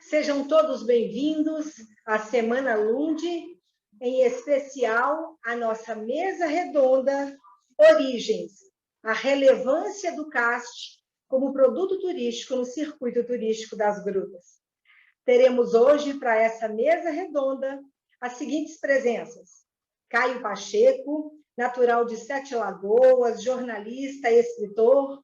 Sejam todos bem-vindos à Semana Lund, em especial à nossa mesa redonda Origens, a relevância do CAST como produto turístico no circuito turístico das grutas. Teremos hoje, para essa mesa redonda, as seguintes presenças: Caio Pacheco, natural de Sete Lagoas, jornalista, escritor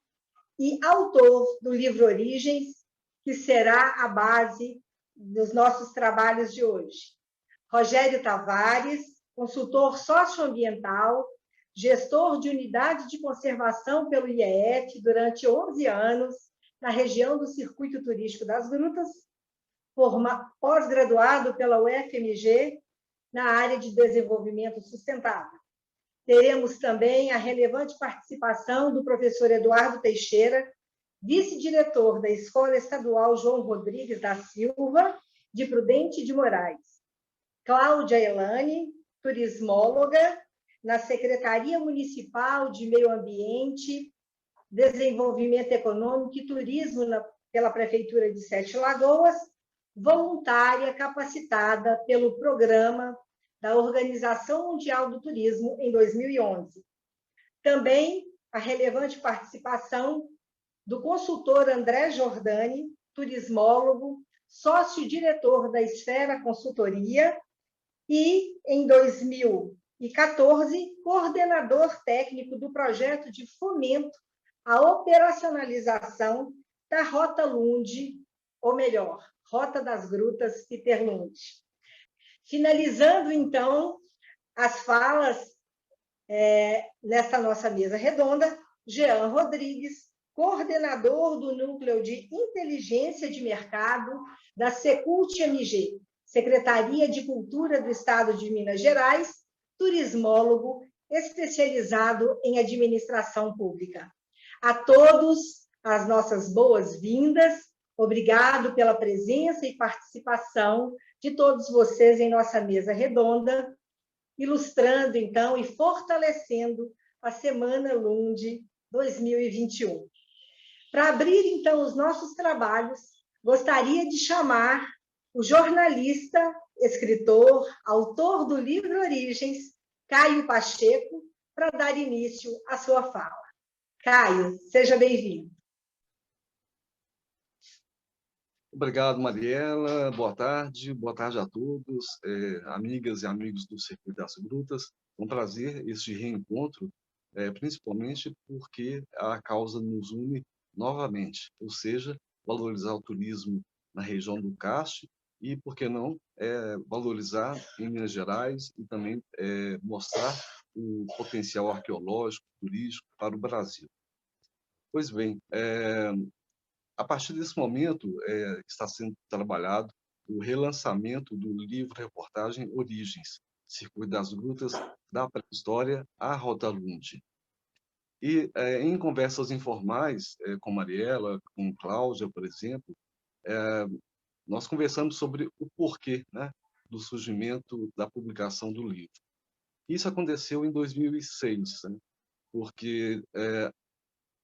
e autor do livro Origens, que será a base dos nossos trabalhos de hoje. Rogério Tavares, consultor socioambiental, gestor de unidade de conservação pelo IEF durante 11 anos, na região do Circuito Turístico das Grutas, pós-graduado pela UFMG, na área de desenvolvimento sustentável. Teremos também a relevante participação do professor Eduardo Teixeira, vice-diretor da Escola Estadual João Rodrigues da Silva, de Prudente de Moraes. Cláudia Elane, turismóloga, na Secretaria Municipal de Meio Ambiente, Desenvolvimento Econômico e Turismo pela Prefeitura de Sete Lagoas, voluntária capacitada pelo programa da Organização Mundial do Turismo em 2011. Também a relevante participação do consultor André Giordani, turismólogo, sócio-diretor da Esfera Consultoria e, em 2014, coordenador técnico do projeto de fomento à operacionalização da Rota Lund, ou melhor, Rota das Grutas Peter Lund. Finalizando, então, as falas nesta nossa mesa redonda, Jean Rodrigues, coordenador do Núcleo de Inteligência de Mercado da Secult-MG, Secretaria de Cultura do Estado de Minas Gerais, turismólogo especializado em administração pública. A todos as nossas boas-vindas, obrigado pela presença e participação de todos vocês em nossa mesa redonda, ilustrando, então, e fortalecendo a Semana Lund 2021. Para abrir, então, os nossos trabalhos, gostaria de chamar o jornalista, escritor, autor do livro Origens, Caio Pacheco, para dar início à sua fala. Caio, seja bem-vindo. Obrigado, Mariela. Boa tarde a todos, amigas e amigos do Circuito das Grutas. É um prazer este reencontro, principalmente porque a causa nos une novamente, ou seja, valorizar o turismo na região do CAST e, por que não, valorizar em Minas Gerais e também mostrar o potencial arqueológico, turístico para o Brasil. Pois bem, a partir desse momento, está sendo trabalhado o relançamento do livro-reportagem Origens, Circuito das Grutas, da Pré-História à Rota Lund. E, em conversas informais, com Mariela, com Cláudia, por exemplo, nós conversamos sobre o porquê, né, do surgimento da publicação do livro. Isso aconteceu em 2006, né, porque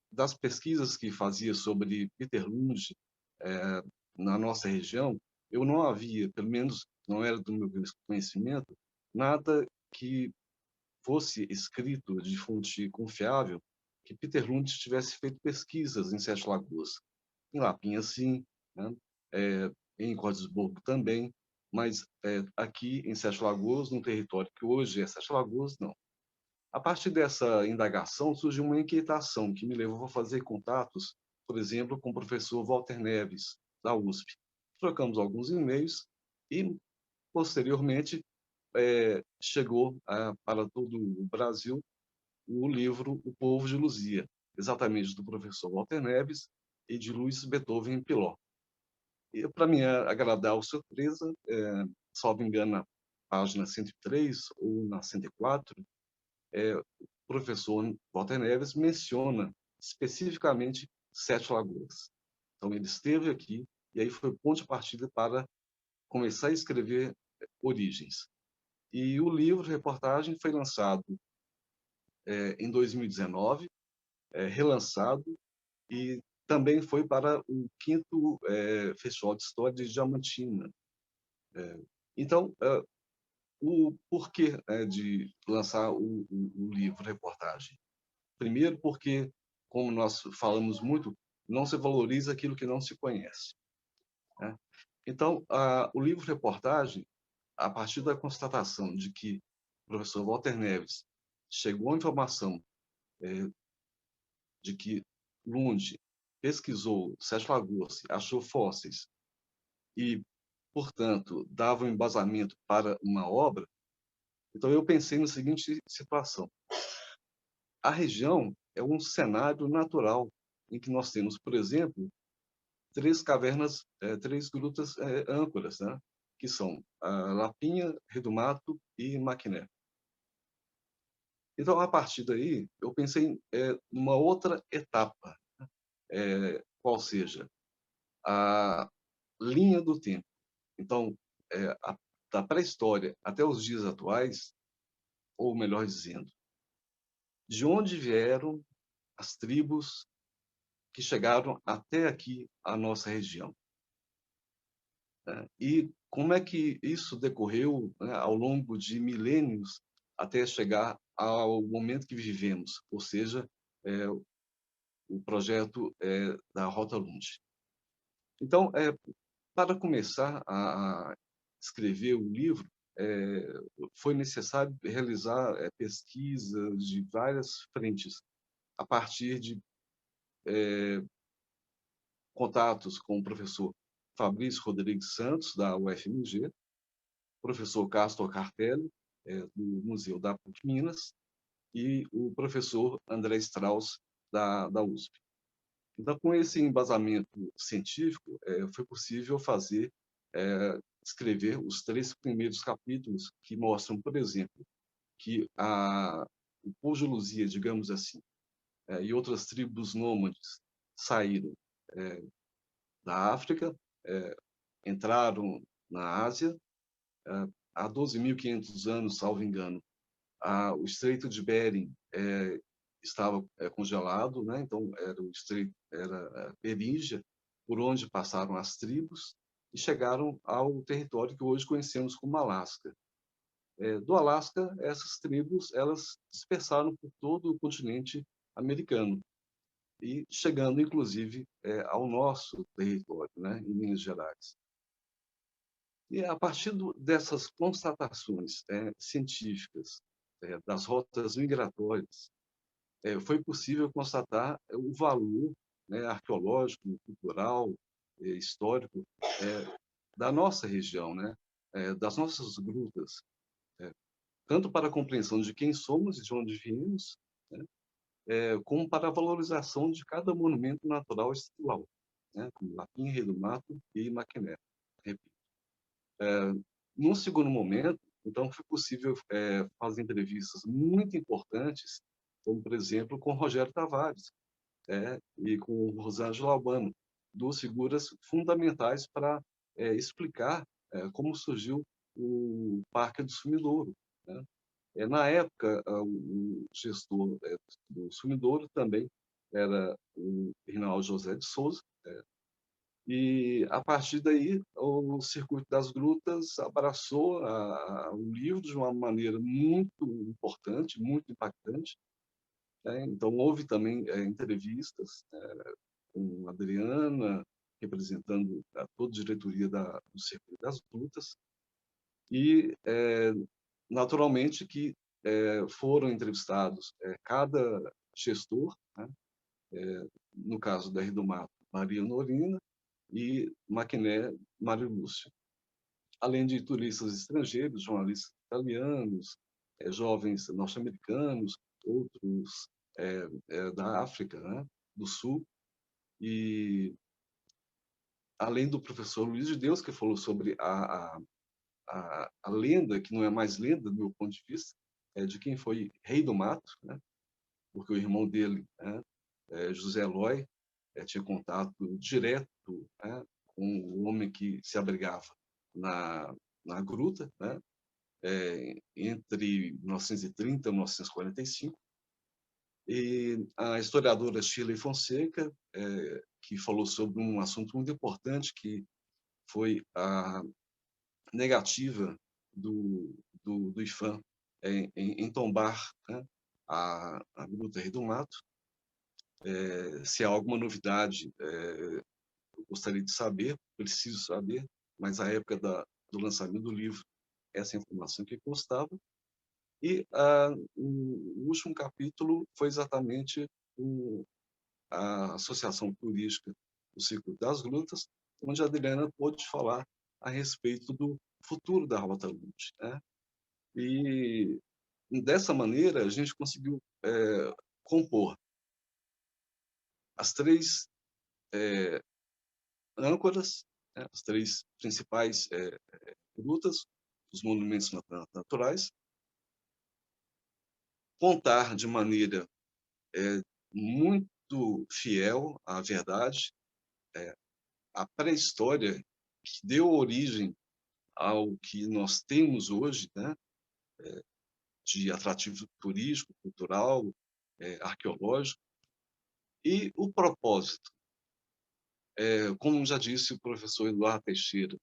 das pesquisas que fazia sobre Peter Lund na nossa região, eu não havia, pelo menos não era do meu conhecimento, nada que fosse escrito de fonte confiável que Peter Lund tivesse feito pesquisas em Sete Lagoas. Em Lapinha, sim, né? Em Cordesburgo também, mas aqui em Sete Lagoas, num território que hoje é Sete Lagoas, não. A partir dessa indagação, surgiu uma inquietação que me levou a fazer contatos, por exemplo, com o professor Walter Neves, da USP. Trocamos alguns e-mails e, posteriormente, chegou para todo o Brasil o livro O Povo de Luzia, exatamente do professor Walter Neves e de Luiz Beethoven Piló. E, para minha agradável surpresa, salvo engano, na página 103 ou na 104, o professor Walter Neves menciona especificamente Sete Lagoas. Então, ele esteve aqui e aí foi ponto de partida para começar a escrever Origens. E o livro, reportagem, foi lançado em 2019, relançado, e também foi para o 5º Festival de História de Diamantina. Então, o porquê de lançar o livro-reportagem? Primeiro, porque, como nós falamos muito, não se valoriza aquilo que não se conhece, né? Então, o livro-reportagem, a partir da constatação de que o professor Walter Neves chegou à informação de que Lund pesquisou Sete Lagoas, achou fósseis e, portanto, dava um embasamento para uma obra, então eu pensei na seguinte situação: a região é um cenário natural em que nós temos, por exemplo, 3 cavernas, 3 grutas âncoras, né? Que são a Lapinha, Redumato e Maquiné. Então, a partir daí, eu pensei numa outra etapa, qual seja a linha do tempo. Então, da pré-história até os dias atuais, ou melhor dizendo, de onde vieram as tribos que chegaram até aqui, a nossa região, né? E como é que isso decorreu, né, ao longo de milênios até chegar ao momento que vivemos, ou seja, o projeto da Rota Lund. Então, para começar a escrever o livro, foi necessário realizar pesquisas de várias frentes, a partir de contatos com o professor Fabrício Rodrigues Santos, da UFMG, professor Castro Cartelli, do Museu da PUC Minas, e o professor André Strauss, da USP. Então, com esse embasamento científico, foi possível escrever os 3 primeiros capítulos, que mostram, por exemplo, que o povo de Luzia, digamos assim, e outras tribos nômades saíram da África, entraram na Ásia, há 12.500 anos, salvo engano. O Estreito de Bering estava congelado, né? Então o estreito era Beríngia, por onde passaram as tribos e chegaram ao território que hoje conhecemos como Alasca. Do Alasca, essas tribos elas dispersaram por todo o continente americano e chegando inclusive ao nosso território, né, em Minas Gerais. E a partir dessas constatações científicas das rotas migratórias, foi possível constatar o valor, né, arqueológico, cultural, histórico da nossa região, né, das nossas grutas, tanto para a compreensão de quem somos e de onde viemos, né, como para a valorização de cada monumento natural estadual, né, como Lapinha, Rei do Mato e Maquiné. Repito. Num segundo momento, então, foi possível fazer entrevistas muito importantes, como, por exemplo, com Rogério Tavares, e com Rosângela Albano, 2 figuras fundamentais para explicar como surgiu o Parque do Sumidouro, né? Na época, o gestor do Sumidouro também era o Rinaldo José de Souza, e, a partir daí, o Circuito das Grutas abraçou o livro de uma maneira muito importante, muito impactante, né? Então, houve também entrevistas com a Adriana, representando toda a diretoria do Circuito das Grutas, e, naturalmente, que foram entrevistados cada gestor, né? No caso da Rio do Mato, Maria Norina, e Maquiné, Mário Lúcio. Além de turistas estrangeiros, jornalistas italianos, jovens norte-americanos, outros da África, né, do Sul, e além do professor Luiz de Deus, que falou sobre a lenda, que não é mais lenda, do meu ponto de vista, de quem foi Rei do Mato, né, porque o irmão dele, né, José Eloy, tinha contato direto, né, com o homem que se abrigava na gruta, né, entre 1930 e 1945. E a historiadora Shirley Fonseca, que falou sobre um assunto muito importante, que foi a negativa do IPHAN em tombar, né, a Gruta Rei do Mato. Se há alguma novidade, eu gostaria de saber, preciso saber, mas à época do lançamento do livro, essa informação que constava. E o último capítulo foi exatamente a Associação Turística do Circuito das Grutas, onde a Adriana pôde falar a respeito do futuro da Rota Lund, né? E dessa maneira a gente conseguiu compor as três âncoras, né? As três principais grutas, os monumentos naturais, contar de maneira muito fiel à verdade a pré-história que deu origem ao que nós temos hoje, né, de atrativo turístico, cultural, arqueológico, e o propósito. Como já disse o professor Eduardo Teixeira,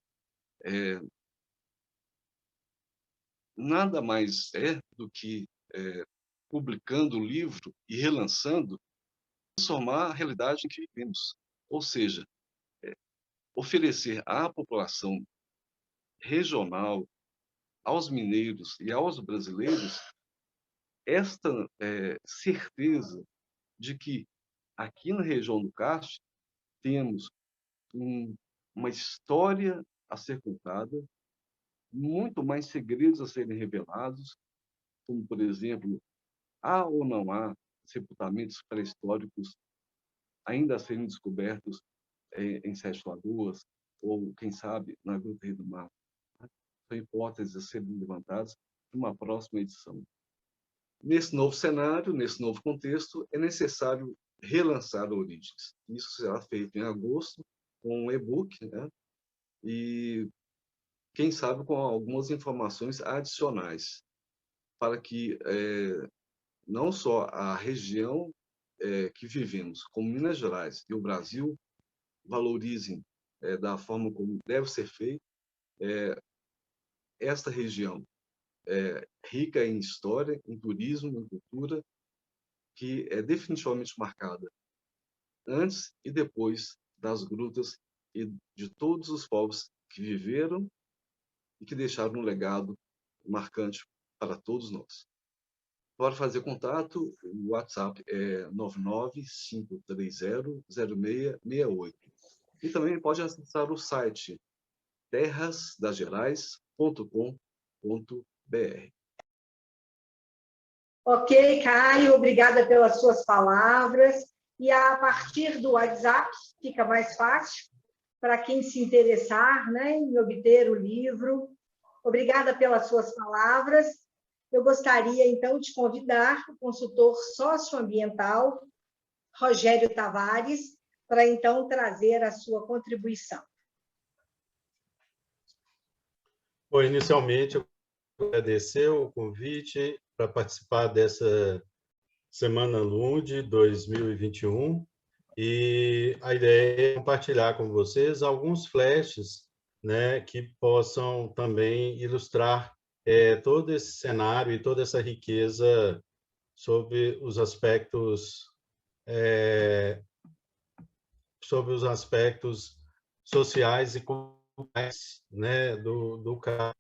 nada mais é do que, publicando o livro e relançando, transformar a realidade em que vivemos. Ou seja, oferecer à população regional, aos mineiros e aos brasileiros, esta certeza de que aqui na região do Carste temos uma história a ser contada, muito mais segredos a serem revelados, como, por exemplo, há ou não há sepultamentos pré-históricos ainda a serem descobertos em Sete Lagoas, ou, quem sabe, na Gruta Rei do Mato. São hipóteses a serem levantadas em uma próxima edição. Nesse novo cenário, nesse novo contexto, é necessário relançar Origens. Isso será feito em agosto, com um e-book, né? E, quem sabe, com algumas informações adicionais, para que não só a região que vivemos, como Minas Gerais e o Brasil, valorizem da forma como deve ser feito esta região rica em história, em turismo, em cultura, que é definitivamente marcada antes e depois das grutas e de todos os povos que viveram e que deixaram um legado marcante para todos nós. Para fazer contato, o WhatsApp é 995300668. E também pode acessar o site terrasdasgerais.com.br. Ok, Caio, obrigada pelas suas palavras. E a partir do WhatsApp fica mais fácil para quem se interessar, né, em obter o livro. Obrigada pelas suas palavras. Eu gostaria, então, de convidar o consultor socioambiental, Rogério Tavares, para, então, trazer a sua contribuição. Bom, inicialmente, eu quero agradecer o convite para participar dessa Semana Lund 2021, e a ideia é compartilhar com vocês alguns flashes, né, que possam também ilustrar todo esse cenário e toda essa riqueza sobre os aspectos sociais e culturais, né, do caso.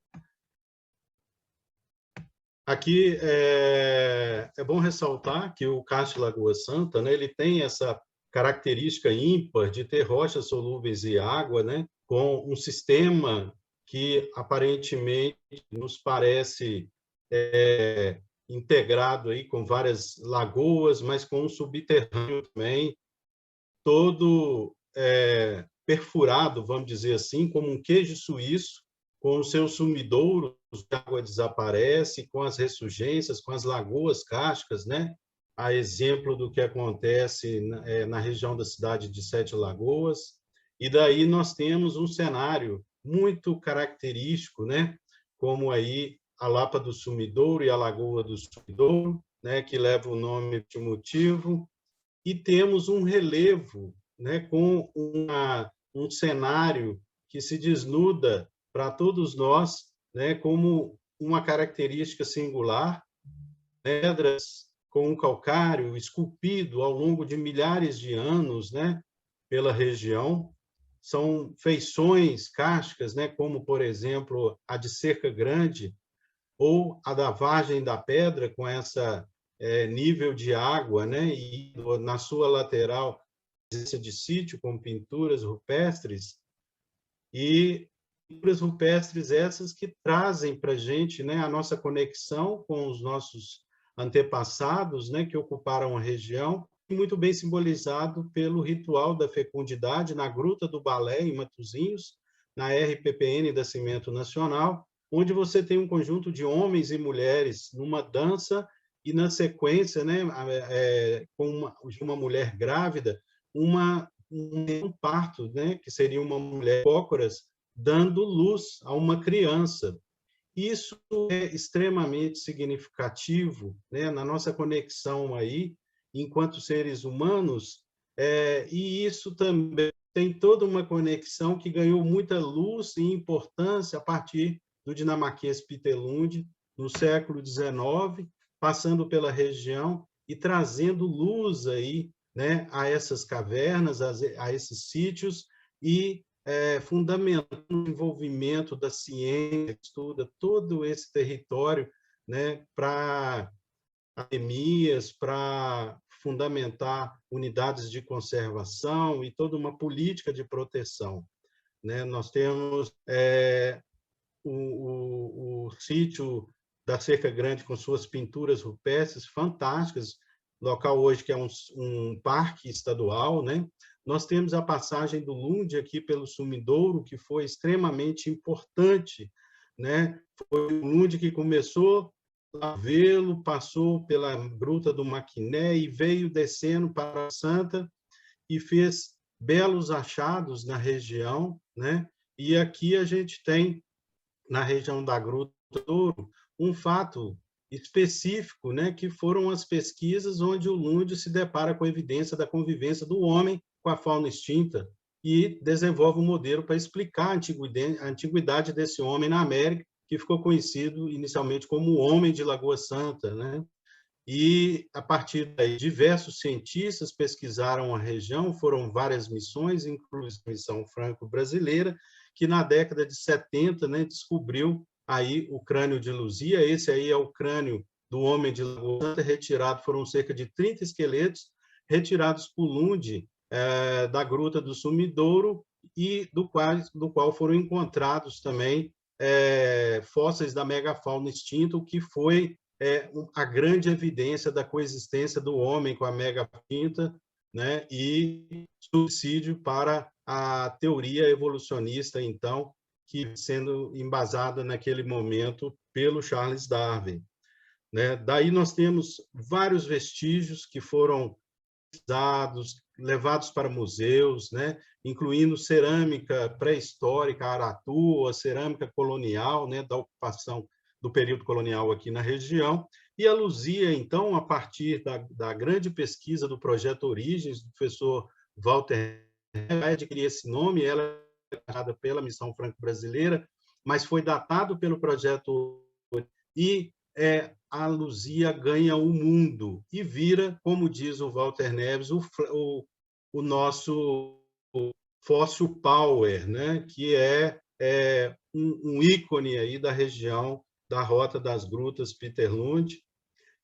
Aqui é bom ressaltar que o Carste Lagoa Santa, né, ele tem essa característica ímpar de ter rochas solúveis e água, né, com um sistema que aparentemente nos parece integrado aí com várias lagoas, mas com um subterrâneo também, todo perfurado, vamos dizer assim, como um queijo suíço, com os seus sumidouros, a água desaparece, com as ressurgências, com as lagoas cársticas, né? A exemplo do que acontece na região da cidade de Sete Lagoas. E daí nós temos um cenário muito característico, né? Como aí a Lapa do Sumidouro e a Lagoa do Sumidouro, né, que leva o nome de motivo, e temos um relevo, né, com um cenário que se desnuda para todos nós, né, como uma característica singular, pedras com um calcário esculpido ao longo de milhares de anos, né, pela região. São feições cársticas, né, como, por exemplo, a de Cerca Grande, ou a da Vargem da Pedra, com essa nível de água, né, e na sua lateral, de sítio com pinturas rupestres, e pinturas rupestres essas que trazem para a gente, né, a nossa conexão com os nossos antepassados, né, que ocuparam a região, e muito bem simbolizado pelo ritual da fecundidade na Gruta do Balé, em Matosinhos, na RPPN da Cimento Nacional, onde você tem um conjunto de homens e mulheres numa dança e, na sequência, né, com uma mulher grávida, um parto, né, que seria uma mulher cócoras, dando luz a uma criança. Isso é extremamente significativo, né, na nossa conexão aí, enquanto seres humanos, e isso também tem toda uma conexão que ganhou muita luz e importância a partir do dinamarquês Peter Lund, no século XIX, passando pela região e trazendo luz aí, né, a essas cavernas, a esses sítios, e fundamentando o envolvimento da ciência, que estuda todo esse território, né, para academias, para fundamentar unidades de conservação e toda uma política de proteção, né? Nós temos o sítio da Cerca Grande com suas pinturas rupestres fantásticas, local hoje que é um parque estadual, né? Nós temos a passagem do Lund aqui pelo Sumidouro, que foi extremamente importante, né? Foi o Lund que começou a vê-lo, passou pela Gruta do Maquiné e veio descendo para a Santa e fez belos achados na região, né? E aqui a gente tem, na região da Gruta do Ouro, um fato específico, né, que foram as pesquisas onde o Lund se depara com a evidência da convivência do homem com a fauna extinta e desenvolve um modelo para explicar a antiguidade desse homem na América, que ficou conhecido inicialmente como o Homem de Lagoa Santa, né? E, a partir daí, diversos cientistas pesquisaram a região, foram várias missões, inclusive a missão franco-brasileira, que na década de 70, né, descobriu aí o crânio de Luzia. Esse aí é o crânio do Homem de Lagoa Santa, retirado, foram cerca de 30 esqueletos retirados por Lund, da Gruta do Sumidouro, e do qual foram encontrados também fósseis da megafauna extinta, o que foi a grande evidência da coexistência do homem com a megafauna, né, e subsídio para a teoria evolucionista, então, que sendo embasada naquele momento pelo Charles Darwin, né? Daí nós temos vários vestígios que foram dados, levados para museus, né, incluindo cerâmica pré-histórica, aratu, a cerâmica colonial, né, da ocupação do período colonial aqui na região, e a Luzia, então, a partir da grande pesquisa do projeto Origens, do professor Walter vai adquirir esse nome, ela é dada pela Missão Franco-Brasileira, mas foi datado pelo projeto e a Luzia ganha o mundo e vira, como diz o Walter Neves, o nosso fóssil power, né? Que é um ícone aí da região da Rota das Grutas Peter Lund,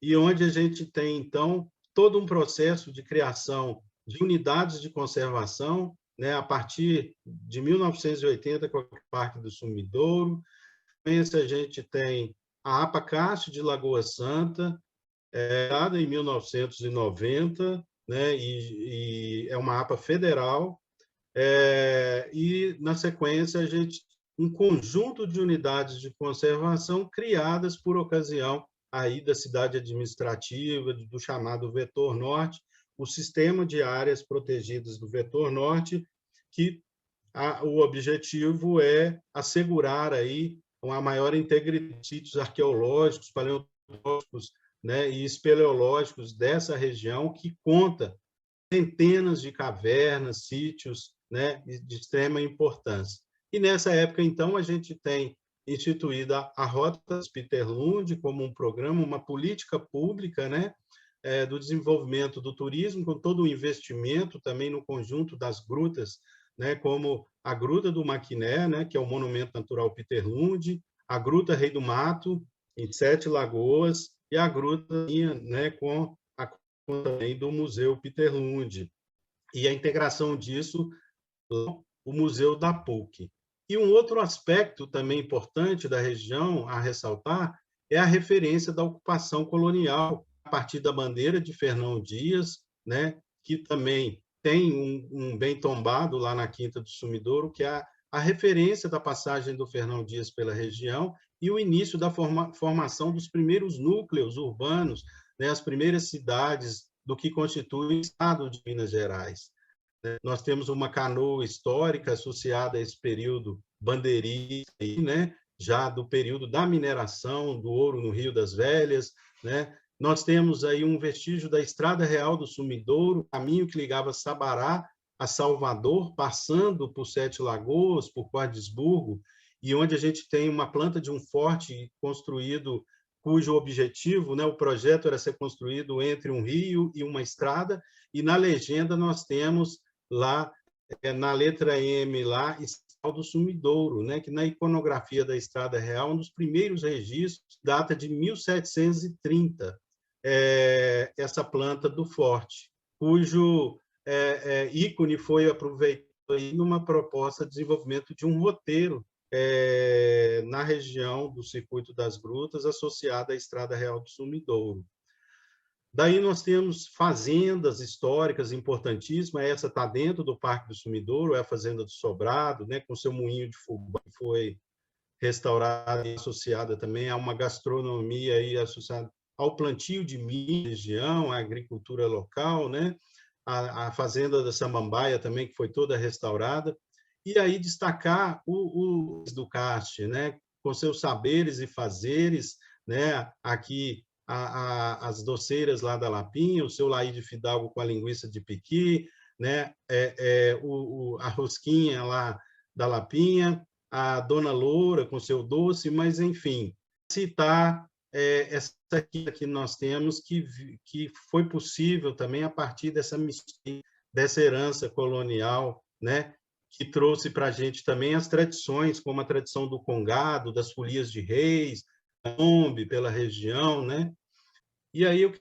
e onde a gente tem, então, todo um processo de criação de unidades de conservação, né, a partir de 1980, com o Parque do Sumidouro. A gente tem a APA Cássio de Lagoa Santa, criada em 1990, né, e é uma APA federal, e, na sequência, a gente um conjunto de unidades de conservação criadas por ocasião aí da cidade administrativa, do chamado Vetor Norte, o sistema de áreas protegidas do Vetor Norte, que o objetivo é assegurar aí uma maior integridade de sítios arqueológicos, paleontológicos, né, e espeleológicos dessa região, que conta centenas de cavernas, sítios, né, de extrema importância. E nessa época, então, a gente tem instituída a Rota Spitterlund como um programa, uma política pública, né, do desenvolvimento do turismo, com todo o investimento também no conjunto das grutas, né, como a Gruta do Maquiné, né, que é o Monumento Natural Spitterlund, a Gruta Rei do Mato, em Sete Lagoas, e a Gruta, né, com a também do Museu Spitterlund, e a integração disso com o Museu da PUC. E um outro aspecto também importante da região a ressaltar é a referência da ocupação colonial, a partir da bandeira de Fernão Dias, né, que também tem um bem tombado lá na Quinta do Sumidouro, que é a referência da passagem do Fernão Dias pela região e o início da formação dos primeiros núcleos urbanos, né, as primeiras cidades do que constitui o Estado de Minas Gerais. Nós temos uma canoa histórica associada a esse período bandeirista, né? Já do período da mineração do ouro no Rio das Velhas, né? Nós temos aí um vestígio da Estrada Real do Sumidouro, caminho que ligava Sabará a Salvador, passando por Sete Lagoas, por Cordisburgo, e onde a gente tem uma planta de um forte construído, cujo objetivo, né, o projeto era ser construído entre um rio e uma estrada, e na legenda nós temos lá, na letra M, lá, Estrada do Sumidouro, né, que na iconografia da Estrada Real, um dos primeiros registros, data de 1730, essa planta do forte, cujo ícone foi aproveitado numa proposta de desenvolvimento de um roteiro na região do Circuito das Grutas, associada à Estrada Real do Sumidouro. Daí nós temos fazendas históricas importantíssimas, essa está dentro do Parque do Sumidouro, é a Fazenda do Sobrado, né, com seu moinho de fubá, que foi restaurada e associada também a uma gastronomia aí associada ao plantio de milho na região, à agricultura local, né, a Fazenda da Samambaia também, que foi toda restaurada, e aí destacar o do Cast, né, com seus saberes e fazeres, né, aqui as doceiras lá da Lapinha, o seu Laíde Fidalgo com a linguiça de piqui, né, a rosquinha lá da Lapinha, a Dona Loura com seu doce, mas, enfim, citar essa que nós temos, que foi possível também a partir dessa herança colonial, né, que trouxe para a gente também as tradições, como a tradição do congado, das folias de reis, pela região, né? E aí eu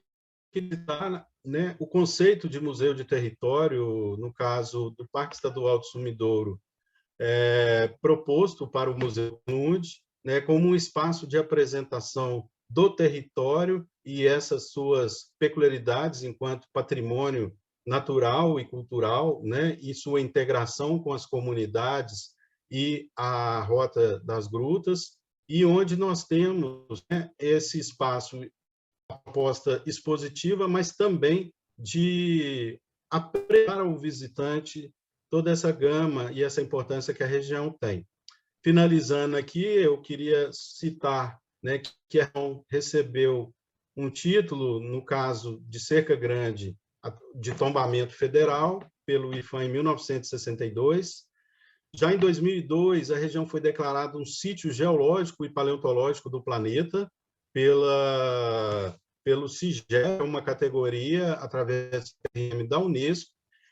queria citar, né, o conceito de museu de território, no caso do Parque Estadual do Sumidouro, proposto para o Museu Lund, né, como um espaço de apresentação do território e essas suas peculiaridades enquanto patrimônio natural e cultural, né, e sua integração com as comunidades e a Rota das Grutas, e onde nós temos, né, esse espaço, proposta expositiva, mas também de apresentar ao visitante toda essa gama e essa importância que a região tem. Finalizando aqui, eu queria citar, né, que a região recebeu um título, no caso de Cerca Grande, de tombamento federal, pelo IFAM em 1962. Já em 2002, a região foi declarada um sítio geológico e paleontológico do planeta pelo CIGEA, uma categoria através da Unesco.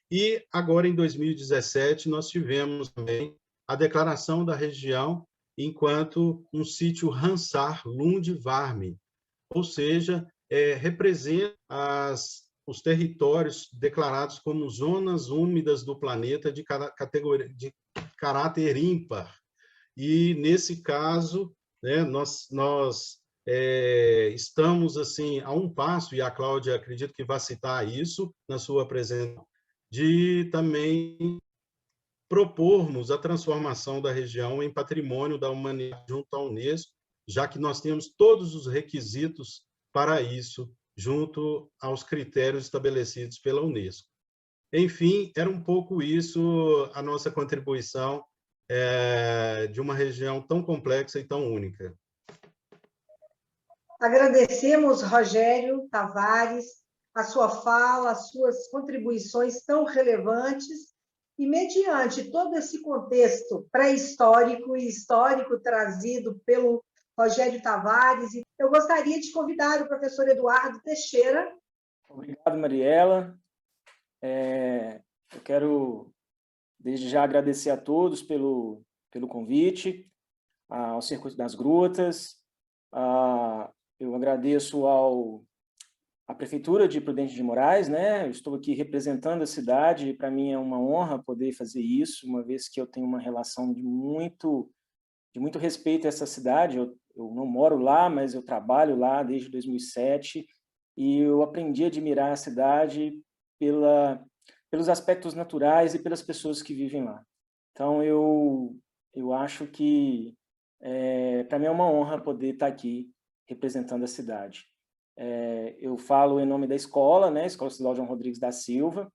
E agora, em 2017, nós tivemos também a declaração da região enquanto um sítio Ramsar Lund Varme, ou seja, representa os territórios declarados como zonas úmidas do planeta de caráter ímpar. E, nesse caso, né, nós estamos assim a um passo, e a Cláudia acredito que vai citar isso na sua apresentação, de também propormos a transformação da região em patrimônio da humanidade junto à Unesco, já que nós temos todos os requisitos para isso, junto aos critérios estabelecidos pela Unesco. Enfim, era um pouco isso a nossa contribuição de uma região tão complexa e tão única. Agradecemos, Rogério Tavares, a sua fala, as suas contribuições tão relevantes, e mediante todo esse contexto pré-histórico e histórico trazido pelo Rogério Tavares, eu gostaria de convidar o professor Eduardo Teixeira. Obrigado, Mariela. Eu quero, desde já, agradecer a todos pelo convite, ao Circuito das Grutas. Eu agradeço à Prefeitura de Prudente de Moraes, né? Eu estou aqui representando a cidade, e para mim é uma honra poder fazer isso, uma vez que eu tenho uma relação de muito respeito a essa cidade. Eu não moro lá, mas eu trabalho lá desde 2007, e eu aprendi a admirar a cidade pelos aspectos naturais e pelas pessoas que vivem lá. Então, eu acho que, para mim, é uma honra poder estar aqui representando a cidade. Eu falo em nome da escola, né, Escola Estadual João Rodrigues da Silva,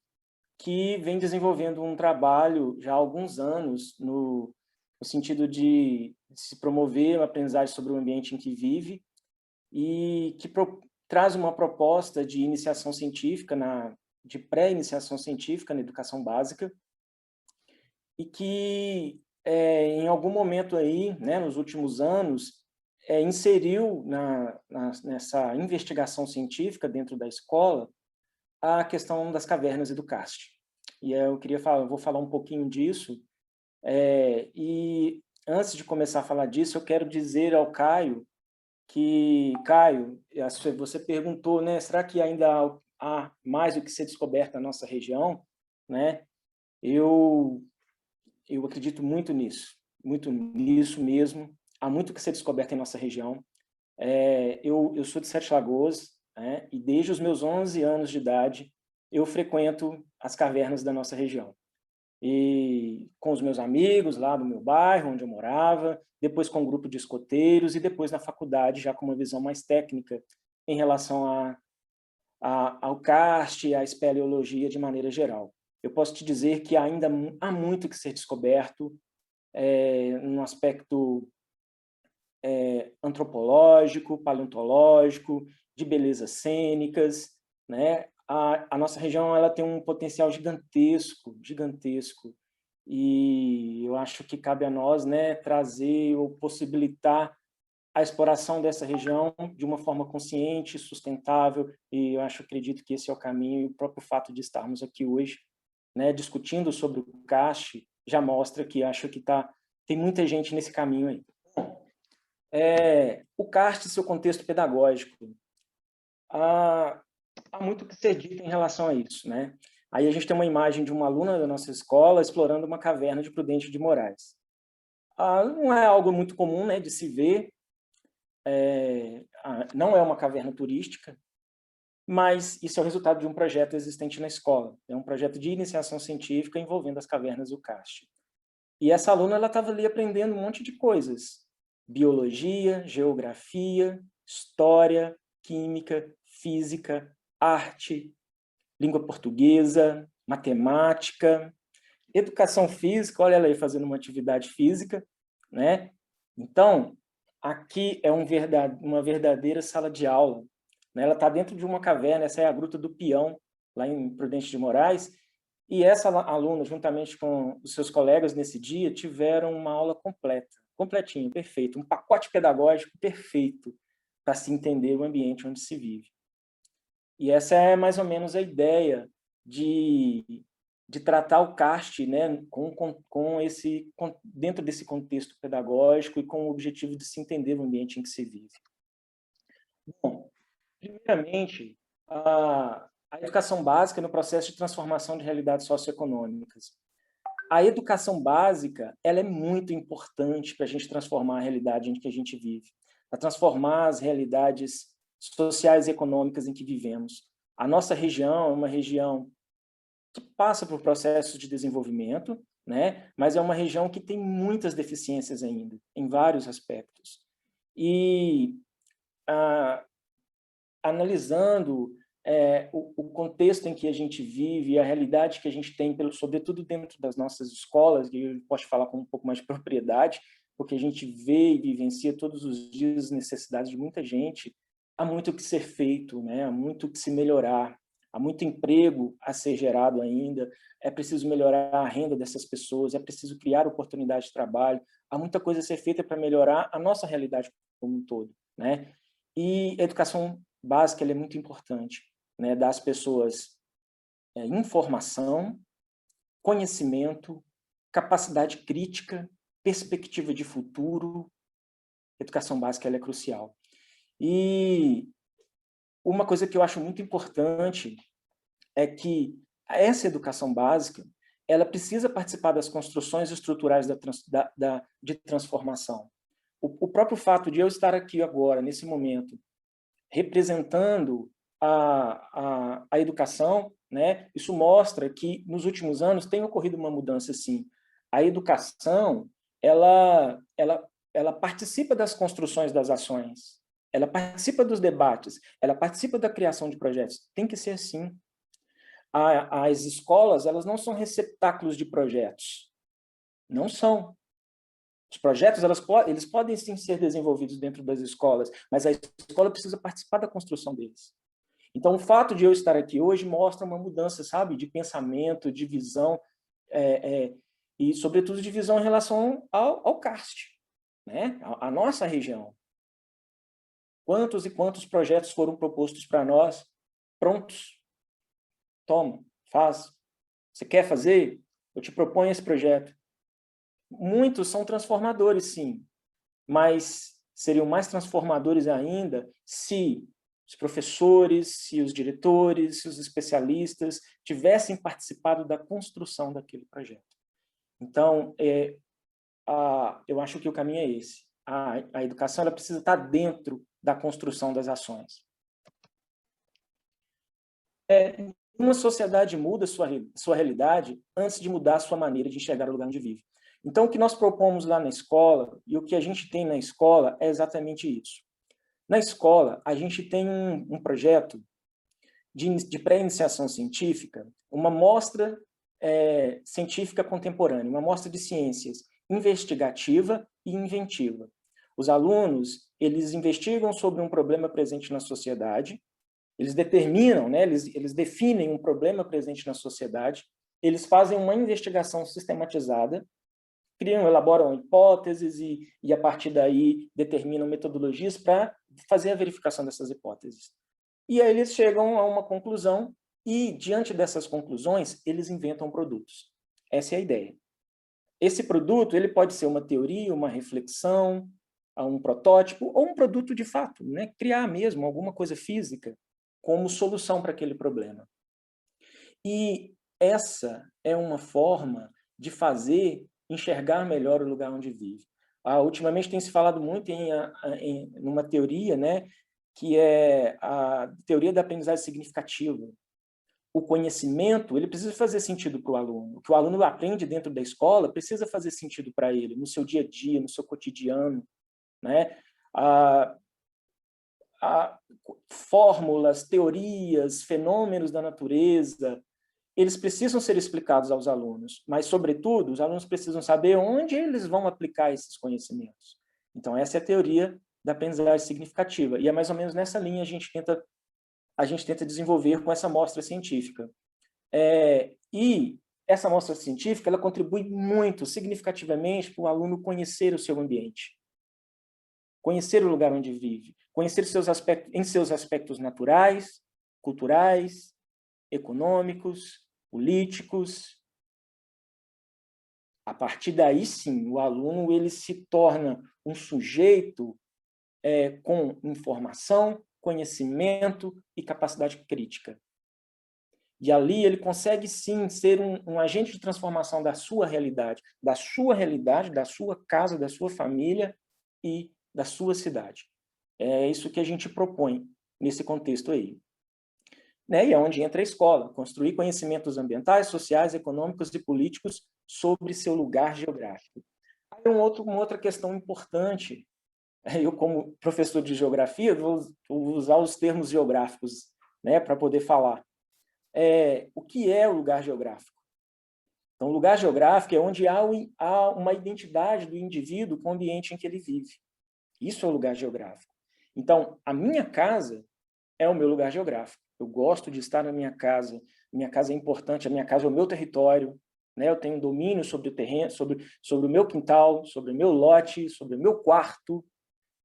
que vem desenvolvendo um trabalho já há alguns anos no sentido de se promover a aprendizagem sobre o ambiente em que vive, e que traz uma proposta de iniciação científica, de pré-iniciação científica na educação básica, e que, em algum momento aí, né, nos últimos anos, inseriu nessa investigação científica dentro da escola a questão das cavernas e do karst. E eu vou falar um pouquinho disso, e antes de começar a falar disso, eu quero dizer ao Caio que, Caio, você perguntou, né, será que ainda há mais o que ser descoberto na nossa região, né? Eu acredito muito nisso mesmo. Há muito o que ser descoberto em nossa região. Eu sou de Sete Lagoas, né, e desde os meus 11 anos de idade eu frequento as cavernas da nossa região. E com os meus amigos lá do meu bairro, onde eu morava, depois com um grupo de escoteiros, e depois na faculdade, já com uma visão mais técnica em relação ao karst e à espeleologia de maneira geral. Eu posso te dizer que ainda há muito que ser descoberto no aspecto antropológico, paleontológico, de belezas cênicas, né? A nossa região, ela tem um potencial gigantesco, e eu acho que cabe a nós, né, trazer ou possibilitar a exploração dessa região de uma forma consciente, sustentável, e eu acredito que esse é o caminho, e o próprio fato de estarmos aqui hoje, né, discutindo sobre o karst, já mostra que acho que tem muita gente nesse caminho aí. O karst e seu contexto pedagógico. Há muito que ser dito em relação a isso, né? Aí a gente tem uma imagem de uma aluna da nossa escola explorando uma caverna de Prudente de Moraes. Não é algo muito comum, né, de se ver, não é uma caverna turística, mas isso é o resultado de um projeto existente na escola. É um projeto de iniciação científica envolvendo as cavernas do karst. E essa aluna estava ali aprendendo um monte de coisas: biologia, geografia, história, química, física, arte, língua portuguesa, matemática, educação física. Olha ela aí fazendo uma atividade física, né? Então, aqui é uma verdadeira sala de aula, né? Ela está dentro de uma caverna. Essa é a Gruta do Peão, lá em Prudente de Moraes, e essa aluna, juntamente com os seus colegas nesse dia, tiveram uma aula completinha, perfeita, um pacote pedagógico perfeito para se entender o ambiente onde se vive. E essa é mais ou menos a ideia de tratar o karst, né, dentro desse contexto pedagógico e com o objetivo de se entender o ambiente em que se vive. Bom, primeiramente, a educação básica no processo de transformação de realidades socioeconômicas. A educação básica, ela é muito importante para a gente transformar a realidade em que a gente vive, para transformar as realidades sociais e econômicas em que vivemos. A nossa região é uma região que passa por processos de desenvolvimento, né? Mas é uma região que tem muitas deficiências ainda, em vários aspectos. E analisando o contexto em que a gente vive, a realidade que a gente tem, sobretudo dentro das nossas escolas, e eu posso falar com um pouco mais de propriedade, porque a gente vê e vivencia todos os dias as necessidades de muita gente há muito que ser feito, né? Há muito que se melhorar, há muito emprego a ser gerado ainda, é preciso melhorar a renda dessas pessoas, é preciso criar oportunidades de trabalho, há muita coisa a ser feita para melhorar a nossa realidade como um todo, né? E a educação básica ela é muito importante, né? Dar às pessoas informação, conhecimento, capacidade crítica, perspectiva de futuro. A educação básica ela é crucial. E uma coisa que eu acho muito importante é que essa educação básica ela precisa participar das construções estruturais de transformação. O próprio fato de eu estar aqui agora, nesse momento, representando a educação, né? Isso mostra que, nos últimos anos, tem ocorrido uma mudança, sim. A educação, ela participa das construções das ações, ela participa dos debates, ela participa da criação de projetos. Tem que ser assim. As escolas, elas não são receptáculos de projetos. Não são. Os projetos, eles podem sim ser desenvolvidos dentro das escolas, mas a escola precisa participar da construção deles. Então, o fato de eu estar aqui hoje mostra uma mudança, sabe, de pensamento, de visão, e, sobretudo, de visão em relação ao CAST, né? A nossa região. Quantos e quantos projetos foram propostos para nós, prontos? Toma, faz. Você quer fazer? Eu te proponho esse projeto. Muitos são transformadores, sim, mas seriam mais transformadores ainda se os professores, se os diretores, se os especialistas tivessem participado da construção daquele projeto. Então, eu acho que o caminho é esse. A educação ela precisa estar dentro da construção das ações. Uma sociedade muda sua realidade antes de mudar a sua maneira de enxergar o lugar onde vive. Então, o que nós propomos lá na escola, e o que a gente tem na escola, é exatamente isso. Na escola, a gente tem um projeto de pré-iniciação científica, uma mostra científica contemporânea, uma mostra de ciências investigativa e inventiva. Os alunos, eles investigam sobre um problema presente na sociedade, eles determinam, né, eles definem um problema presente na sociedade, eles fazem uma investigação sistematizada, elaboram hipóteses e a partir daí determinam metodologias para fazer a verificação dessas hipóteses. E aí eles chegam a uma conclusão e, diante dessas conclusões, eles inventam produtos. Essa é a ideia. Esse produto ele pode ser uma teoria, uma reflexão, um protótipo ou um produto de fato, né? Criar mesmo alguma coisa física como solução para aquele problema. E essa é uma forma de fazer enxergar melhor o lugar onde vive. Ultimamente tem se falado muito numa teoria, né, que é a teoria da aprendizagem significativa. O conhecimento ele precisa fazer sentido para o aluno. O que o aluno aprende dentro da escola precisa fazer sentido para ele, no seu dia a dia, no seu cotidiano, né? Fórmulas, teorias, fenômenos da natureza, eles precisam ser explicados aos alunos, mas, sobretudo, os alunos precisam saber onde eles vão aplicar esses conhecimentos. Então, essa é a teoria da aprendizagem significativa, e é mais ou menos nessa linha a gente tenta desenvolver com essa mostra científica. E essa mostra científica ela contribui muito, significativamente, para o aluno conhecer o seu ambiente, conhecer o lugar onde vive, conhecer em seus aspectos naturais, culturais, econômicos, políticos. A partir daí, sim, o aluno ele se torna um sujeito com informação, conhecimento e capacidade crítica. E ali ele consegue, sim, ser um agente de transformação da sua realidade, da sua casa, da sua família e da sua cidade. É isso que a gente propõe nesse contexto aí. Né? E é onde entra a escola, construir conhecimentos ambientais, sociais, econômicos e políticos sobre seu lugar geográfico. Aí uma outra questão importante, eu como professor de geografia, vou usar os termos geográficos, né, para poder falar. O que é o lugar geográfico? Então, o lugar geográfico é onde há uma identidade do indivíduo com o ambiente em que ele vive. Isso é o lugar geográfico. Então, a minha casa é o meu lugar geográfico. Eu gosto de estar na minha casa é importante, a minha casa é o meu território, né? Eu tenho domínio sobre o terreno, sobre o meu quintal, sobre o meu lote, sobre o meu quarto.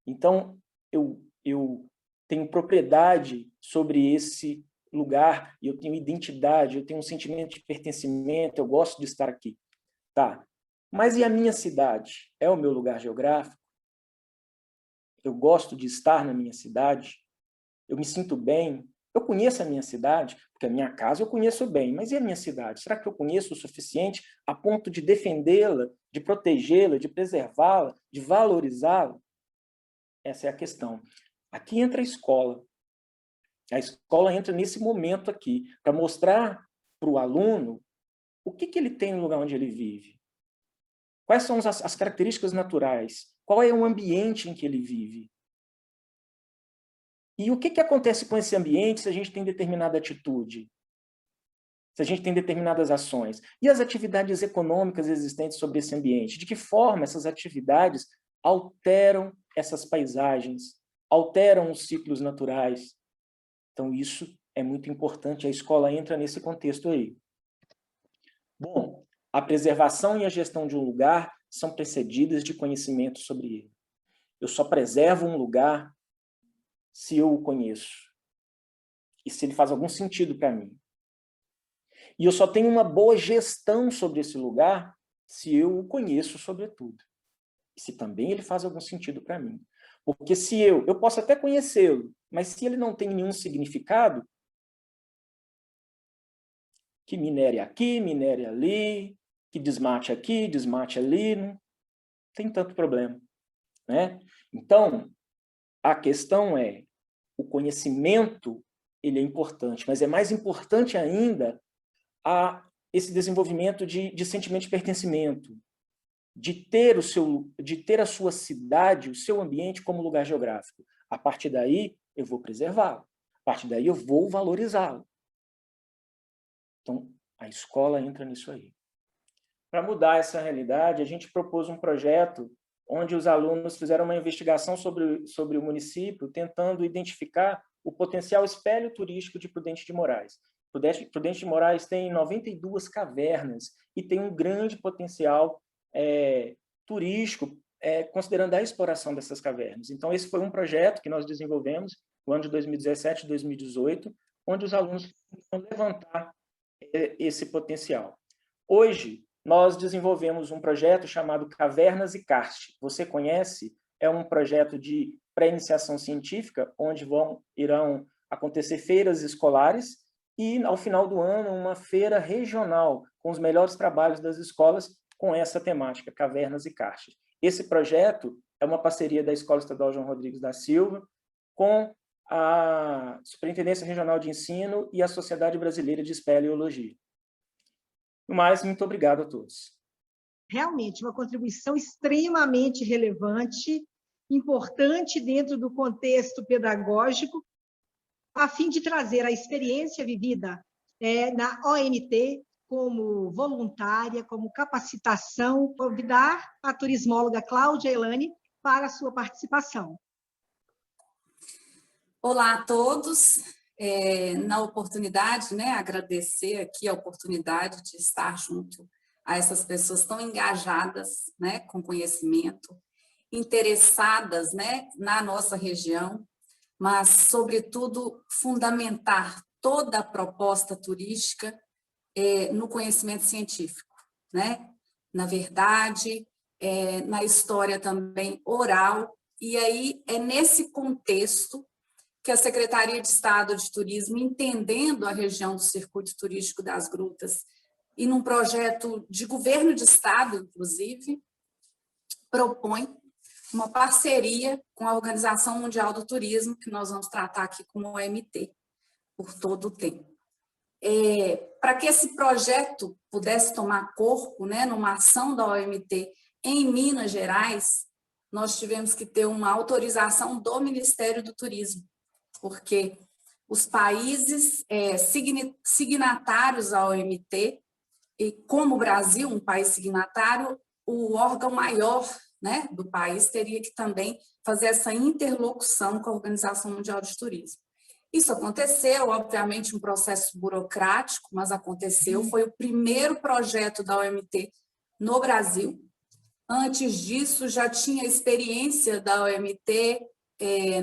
Então, eu tenho propriedade sobre esse lugar, e eu tenho identidade, eu tenho um sentimento de pertencimento, eu gosto de estar aqui. Tá. Mas e a minha cidade? É o meu lugar geográfico? Eu gosto de estar na minha cidade? Eu me sinto bem? Eu conheço a minha cidade? Porque a minha casa eu conheço bem, mas e a minha cidade? Será que eu conheço o suficiente a ponto de defendê-la, de protegê-la, de preservá-la, de valorizá-la? Essa é a questão. Aqui entra a escola. A escola entra nesse momento aqui, para mostrar para o aluno o que ele tem no lugar onde ele vive. Quais são as características naturais? Qual é o ambiente em que ele vive? E o que acontece com esse ambiente se a gente tem determinada atitude? Se a gente tem determinadas ações? E as atividades econômicas existentes sobre esse ambiente? De que forma essas atividades alteram essas paisagens, alteram os ciclos naturais? Então, isso é muito importante, a escola entra nesse contexto aí. Bom, a preservação e a gestão de um lugar são precedidas de conhecimento sobre ele. Eu só preservo um lugar se eu o conheço e se ele faz algum sentido para mim. E eu só tenho uma boa gestão sobre esse lugar se eu o conheço sobretudo. E se também ele faz algum sentido para mim. Porque se eu posso até conhecê-lo, mas se ele não tem nenhum significado, que minere aqui, minere ali, que desmate aqui, desmate ali, não tem tanto problema, né? Então, a questão é, o conhecimento, ele é importante, mas é mais importante ainda esse desenvolvimento de sentimento de pertencimento, de ter a sua cidade, o seu ambiente como lugar geográfico. A partir daí, eu vou preservá-lo. A partir daí, eu vou valorizá-lo. Então, a escola entra nisso aí. Para mudar essa realidade, a gente propôs um projeto onde os alunos fizeram uma investigação sobre o município, tentando identificar o potencial espelho turístico de Prudente de Moraes. Prudente de Moraes tem 92 cavernas e tem um grande potencial turístico, considerando a exploração dessas cavernas. Então, esse foi um projeto que nós desenvolvemos no ano de 2017 e 2018, onde os alunos vão levantar esse potencial. Hoje, nós desenvolvemos um projeto chamado Cavernas e Karst. Você conhece? É um projeto de pré-iniciação científica, onde irão acontecer feiras escolares e, ao final do ano, uma feira regional com os melhores trabalhos das escolas com essa temática, Cavernas e Karst. Esse projeto é uma parceria da Escola Estadual João Rodrigues da Silva com a Superintendência Regional de Ensino e a Sociedade Brasileira de Espeleologia. No mais, muito obrigado a todos. Realmente, uma contribuição extremamente relevante, importante dentro do contexto pedagógico, a fim de trazer a experiência vivida na OMT como voluntária, como capacitação, convidar a turismóloga Cláudia Elane para a sua participação. Olá a todos. Na oportunidade, agradecer aqui a oportunidade de estar junto a essas pessoas tão engajadas, com conhecimento, interessadas, na nossa região, mas, sobretudo, fundamentar toda a proposta turística no conhecimento científico, na verdade, na história também oral, e aí é nesse contexto que a Secretaria de Estado de Turismo, entendendo a região do Circuito Turístico das Grutas, e num projeto de governo de Estado, inclusive, propõe uma parceria com a Organização Mundial do Turismo, que nós vamos tratar aqui como OMT, por todo o tempo. Para que esse projeto pudesse tomar corpo, numa ação da OMT em Minas Gerais, nós tivemos que ter uma autorização do Ministério do Turismo, porque os países signatários à OMT, e como o Brasil, um país signatário, o órgão maior né, do país teria que também fazer essa interlocução com a Organização Mundial de Turismo. Isso aconteceu, obviamente, um processo burocrático, mas aconteceu. Foi o primeiro projeto da OMT no Brasil. Antes disso, já tinha experiência da OMT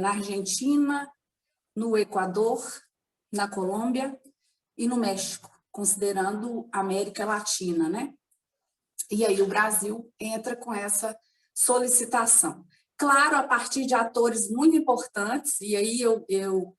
na Argentina, no Equador, na Colômbia e no México, considerando a América Latina, né? E aí o Brasil entra com essa solicitação. Claro, a partir de atores muito importantes, e aí eu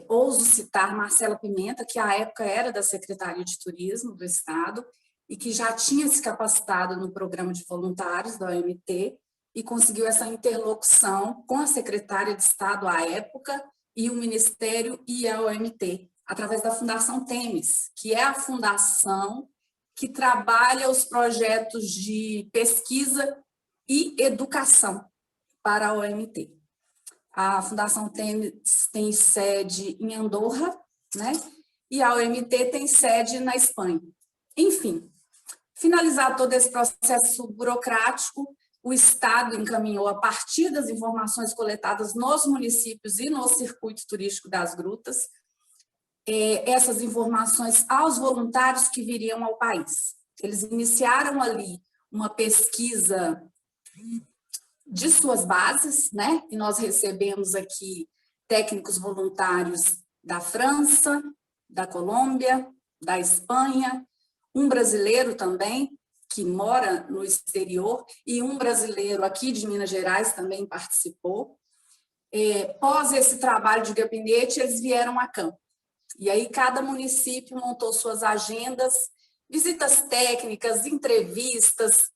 ouso citar Marcela Pimenta, que à época era da Secretaria de Turismo do Estado, e que já tinha se capacitado no programa de voluntários da OMT, e conseguiu essa interlocução com a secretária de Estado à época, e o Ministério e a OMT, através da Fundação Temis, que é a fundação que trabalha os projetos de pesquisa e educação para a OMT. A Fundação Temis tem sede em Andorra, né? E a OMT tem sede na Espanha. Enfim, finalizado todo esse processo burocrático, o Estado encaminhou, a partir das informações coletadas nos municípios e no circuito turístico das grutas, essas informações aos voluntários que viriam ao país. Eles iniciaram ali uma pesquisa de suas bases, né? E nós recebemos aqui técnicos voluntários da França, da Colômbia, da Espanha, um brasileiro também, que mora no exterior, e um brasileiro aqui de Minas Gerais também participou. Pós esse trabalho de gabinete, eles vieram a campo. E aí cada município montou suas agendas, visitas técnicas, entrevistas,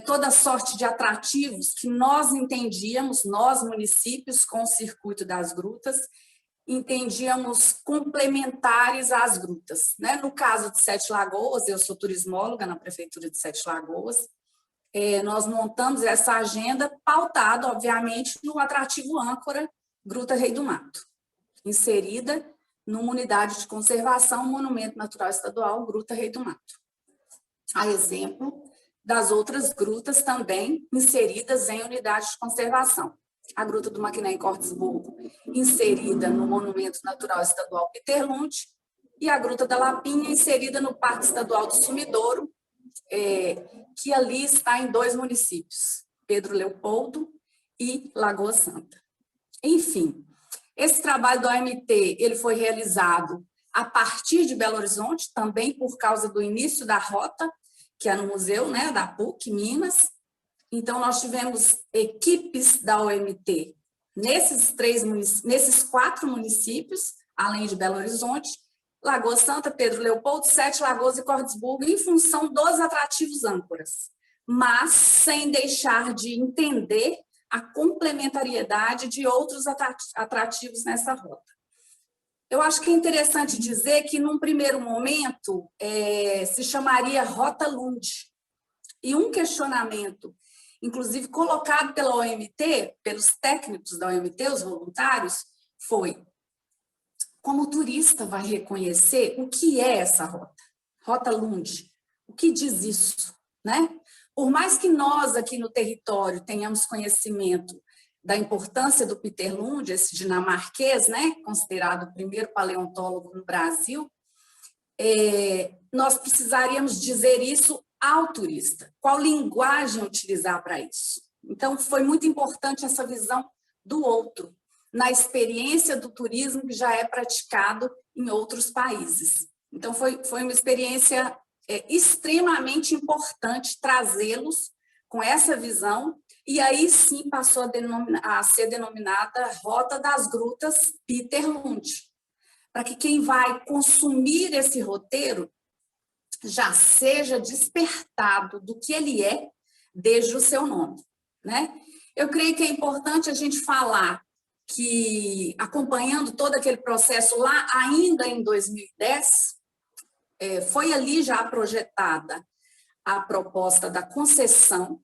toda sorte de atrativos que nós entendíamos, nós municípios com o circuito das grutas, entendíamos complementares às grutas, né? No caso de Sete Lagoas, eu sou turismóloga na Prefeitura de Sete Lagoas, nós montamos essa agenda pautada, obviamente, no atrativo âncora Gruta Rei do Mato, inserida numa unidade de conservação, Monumento Natural Estadual, Gruta Rei do Mato. A exemplo das outras grutas também inseridas em unidade de conservação. A Gruta do Maquiné em Cortesburgo, inserida no Monumento Natural Estadual Peter Lund, e a Gruta da Lapinha, inserida no Parque Estadual do Sumidouro, que ali está em 2 municípios, Pedro Leopoldo e Lagoa Santa. Enfim, esse trabalho do OMT ele foi realizado a partir de Belo Horizonte, também por causa do início da rota, que é no museu, né, da PUC, Minas. Então, nós tivemos equipes da OMT nesses 4 municípios, além de Belo Horizonte, Lagoa Santa, Pedro Leopoldo, Sete Lagoas e Cortesburgo, em função dos atrativos âncoras, mas sem deixar de entender a complementariedade de outros atrativos nessa rota. Eu acho que é interessante dizer que, num primeiro momento, se chamaria Rota Lund. E um questionamento, inclusive colocado pela OMT, pelos técnicos da OMT, os voluntários, foi: como o turista vai reconhecer o que é essa rota? Rota Lund. O que diz isso, né? Por mais que nós aqui no território tenhamos conhecimento da importância do Peter Lund, esse dinamarquês, né, considerado o primeiro paleontólogo no Brasil, nós precisaríamos dizer isso ao turista. Qual linguagem utilizar para isso? Então, foi muito importante essa visão do outro, na experiência do turismo que já é praticado em outros países. Então, foi uma experiência extremamente importante trazê-los com essa visão, e aí sim passou a ser denominada Rota das Grutas Peter Lund, para que quem vai consumir esse roteiro já seja despertado do que ele é desde o seu nome, né? Eu creio que é importante a gente falar que, acompanhando todo aquele processo lá, ainda em 2010, foi ali já projetada a proposta da concessão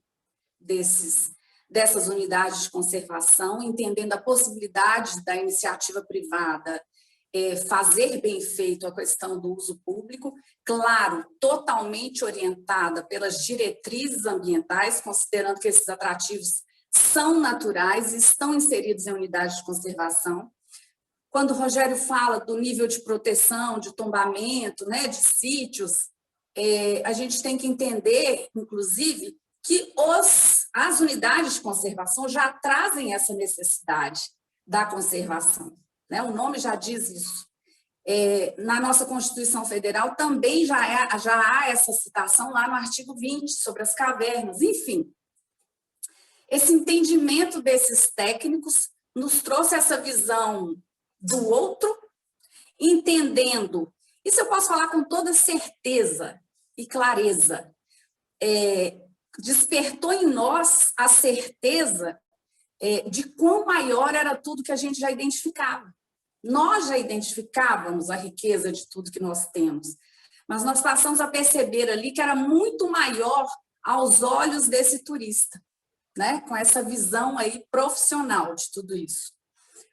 dessas unidades de conservação, entendendo a possibilidade da iniciativa privada fazer bem feito a questão do uso público, claro, totalmente orientada pelas diretrizes ambientais, considerando que esses atrativos são naturais e estão inseridos em unidades de conservação. Quando o Rogério fala do nível de proteção, de tombamento, né, de sítios, a gente tem que entender, inclusive, que as unidades de conservação já trazem essa necessidade da conservação, né? O nome já diz isso. Na nossa Constituição Federal também já há essa citação lá no artigo 20, sobre as cavernas, enfim. Esse entendimento desses técnicos nos trouxe essa visão do outro, entendendo, isso eu posso falar com toda certeza e clareza, despertou em nós a certeza de quão maior era tudo que a gente já identificava. Nós já identificávamos a riqueza de tudo que nós temos, mas nós passamos a perceber ali que era muito maior aos olhos desse turista, né? Com essa visão aí profissional de tudo isso.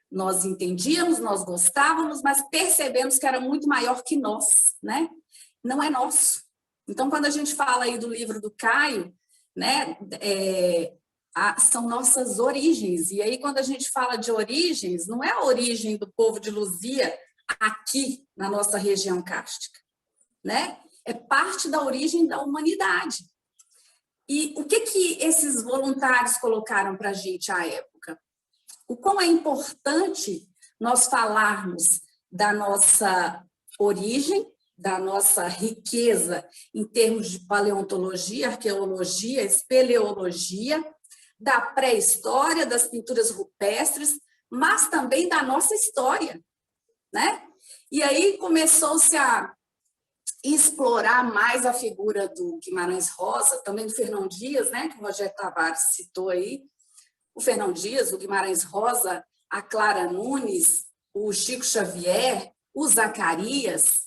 Nós entendíamos, nós gostávamos, mas percebemos que era muito maior que nós, né? Não é nosso. Então, quando a gente fala aí do livro do Caio, né, são nossas origens. E aí, quando a gente fala de origens, não é a origem do povo de Luzia aqui na nossa região cárstica, né? É parte da origem da humanidade. E o que esses voluntários colocaram para a gente à época? O quão é importante nós falarmos da nossa origem, da nossa riqueza em termos de paleontologia, arqueologia, espeleologia, da pré-história, das pinturas rupestres, mas também da nossa história, né? E aí começou-se a explorar mais a figura do Guimarães Rosa, também do Fernão Dias, né, que o Rogério Tavares citou aí, o Fernão Dias, o Guimarães Rosa, a Clara Nunes, o Chico Xavier, o Zacarias,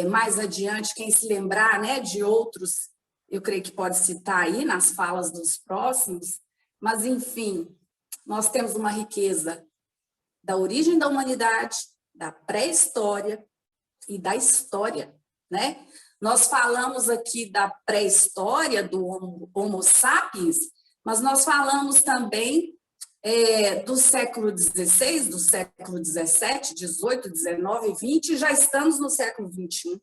mais adiante, quem se lembrar, né, de outros, eu creio que pode citar aí nas falas dos próximos, mas, enfim, nós temos uma riqueza da origem da humanidade, da pré-história e da história, né? Nós falamos aqui da pré-história do Homo sapiens, mas nós falamos também do século XVI, do século XVII, XVIII, XIX, XX, já estamos no século XXI.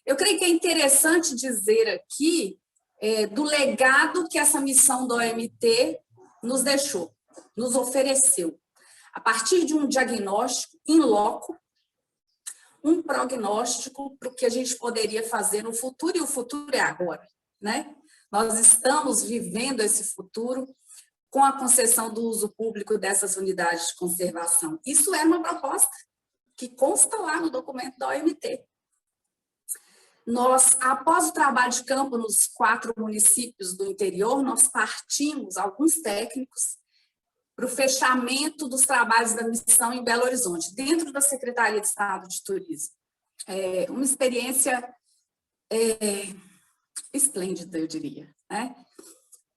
Eu creio que é interessante dizer aqui do legado que essa missão da OMT nos deixou, nos ofereceu. A partir de um diagnóstico in loco, um prognóstico para o que a gente poderia fazer no futuro, e o futuro é agora, né? Nós estamos vivendo esse futuro com a concessão do uso público dessas unidades de conservação. Isso é uma proposta que consta lá no documento da OMT. Nós, após o trabalho de campo nos 4 municípios do interior, nós partimos, alguns técnicos, para o fechamento dos trabalhos da missão em Belo Horizonte, dentro da Secretaria de Estado de Turismo. Uma experiência esplêndida, eu diria, né?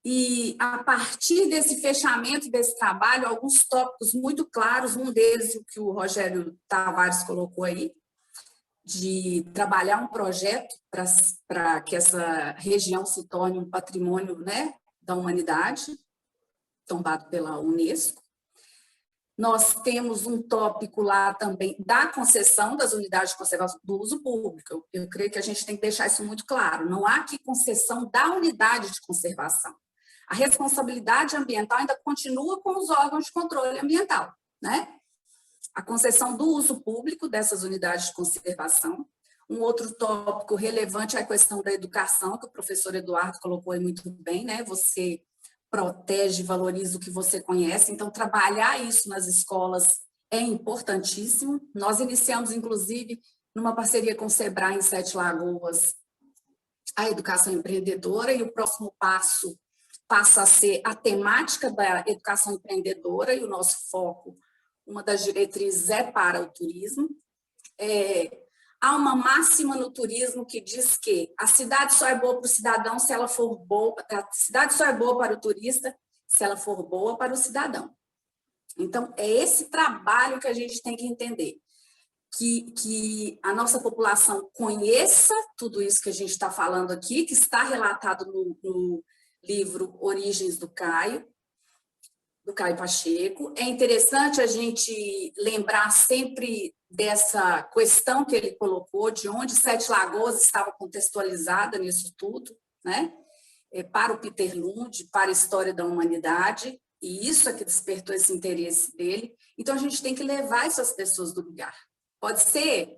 E, a partir desse fechamento desse trabalho, alguns tópicos muito claros, um deles, o que o Rogério Tavares colocou aí, de trabalhar um projeto para que essa região se torne um patrimônio, né, da humanidade, tombado pela Unesco. Nós temos um tópico lá também da concessão das unidades de conservação do uso público. Eu creio que a gente tem que deixar isso muito claro. Não há aqui concessão da unidade de conservação. A responsabilidade ambiental ainda continua com os órgãos de controle ambiental, né? A concessão do uso público dessas unidades de conservação. Um outro tópico relevante é a questão da educação, que o professor Eduardo colocou aí muito bem, né? Você protege e valoriza o que você conhece, então trabalhar isso nas escolas é importantíssimo. Nós iniciamos, inclusive, numa parceria com o Sebrae em Sete Lagoas, a educação empreendedora, e o próximo passo passa a ser a temática da educação empreendedora, e o nosso foco, uma das diretrizes é para o turismo. Há uma máxima no turismo que diz que a cidade só é boa para o cidadão se ela for boa, a cidade só é boa para o turista se ela for boa para o cidadão. Então, é esse trabalho que a gente tem que entender. que a nossa população conheça tudo isso que a gente está falando aqui, que está relatado no livro Origens do Caio Pacheco. É interessante a gente lembrar sempre dessa questão que ele colocou, de onde Sete Lagoas estava contextualizada nisso tudo, né? Para o Peter Lund, para a história da humanidade, e isso é que despertou esse interesse dele. Então, a gente tem que levar essas pessoas do lugar. Pode ser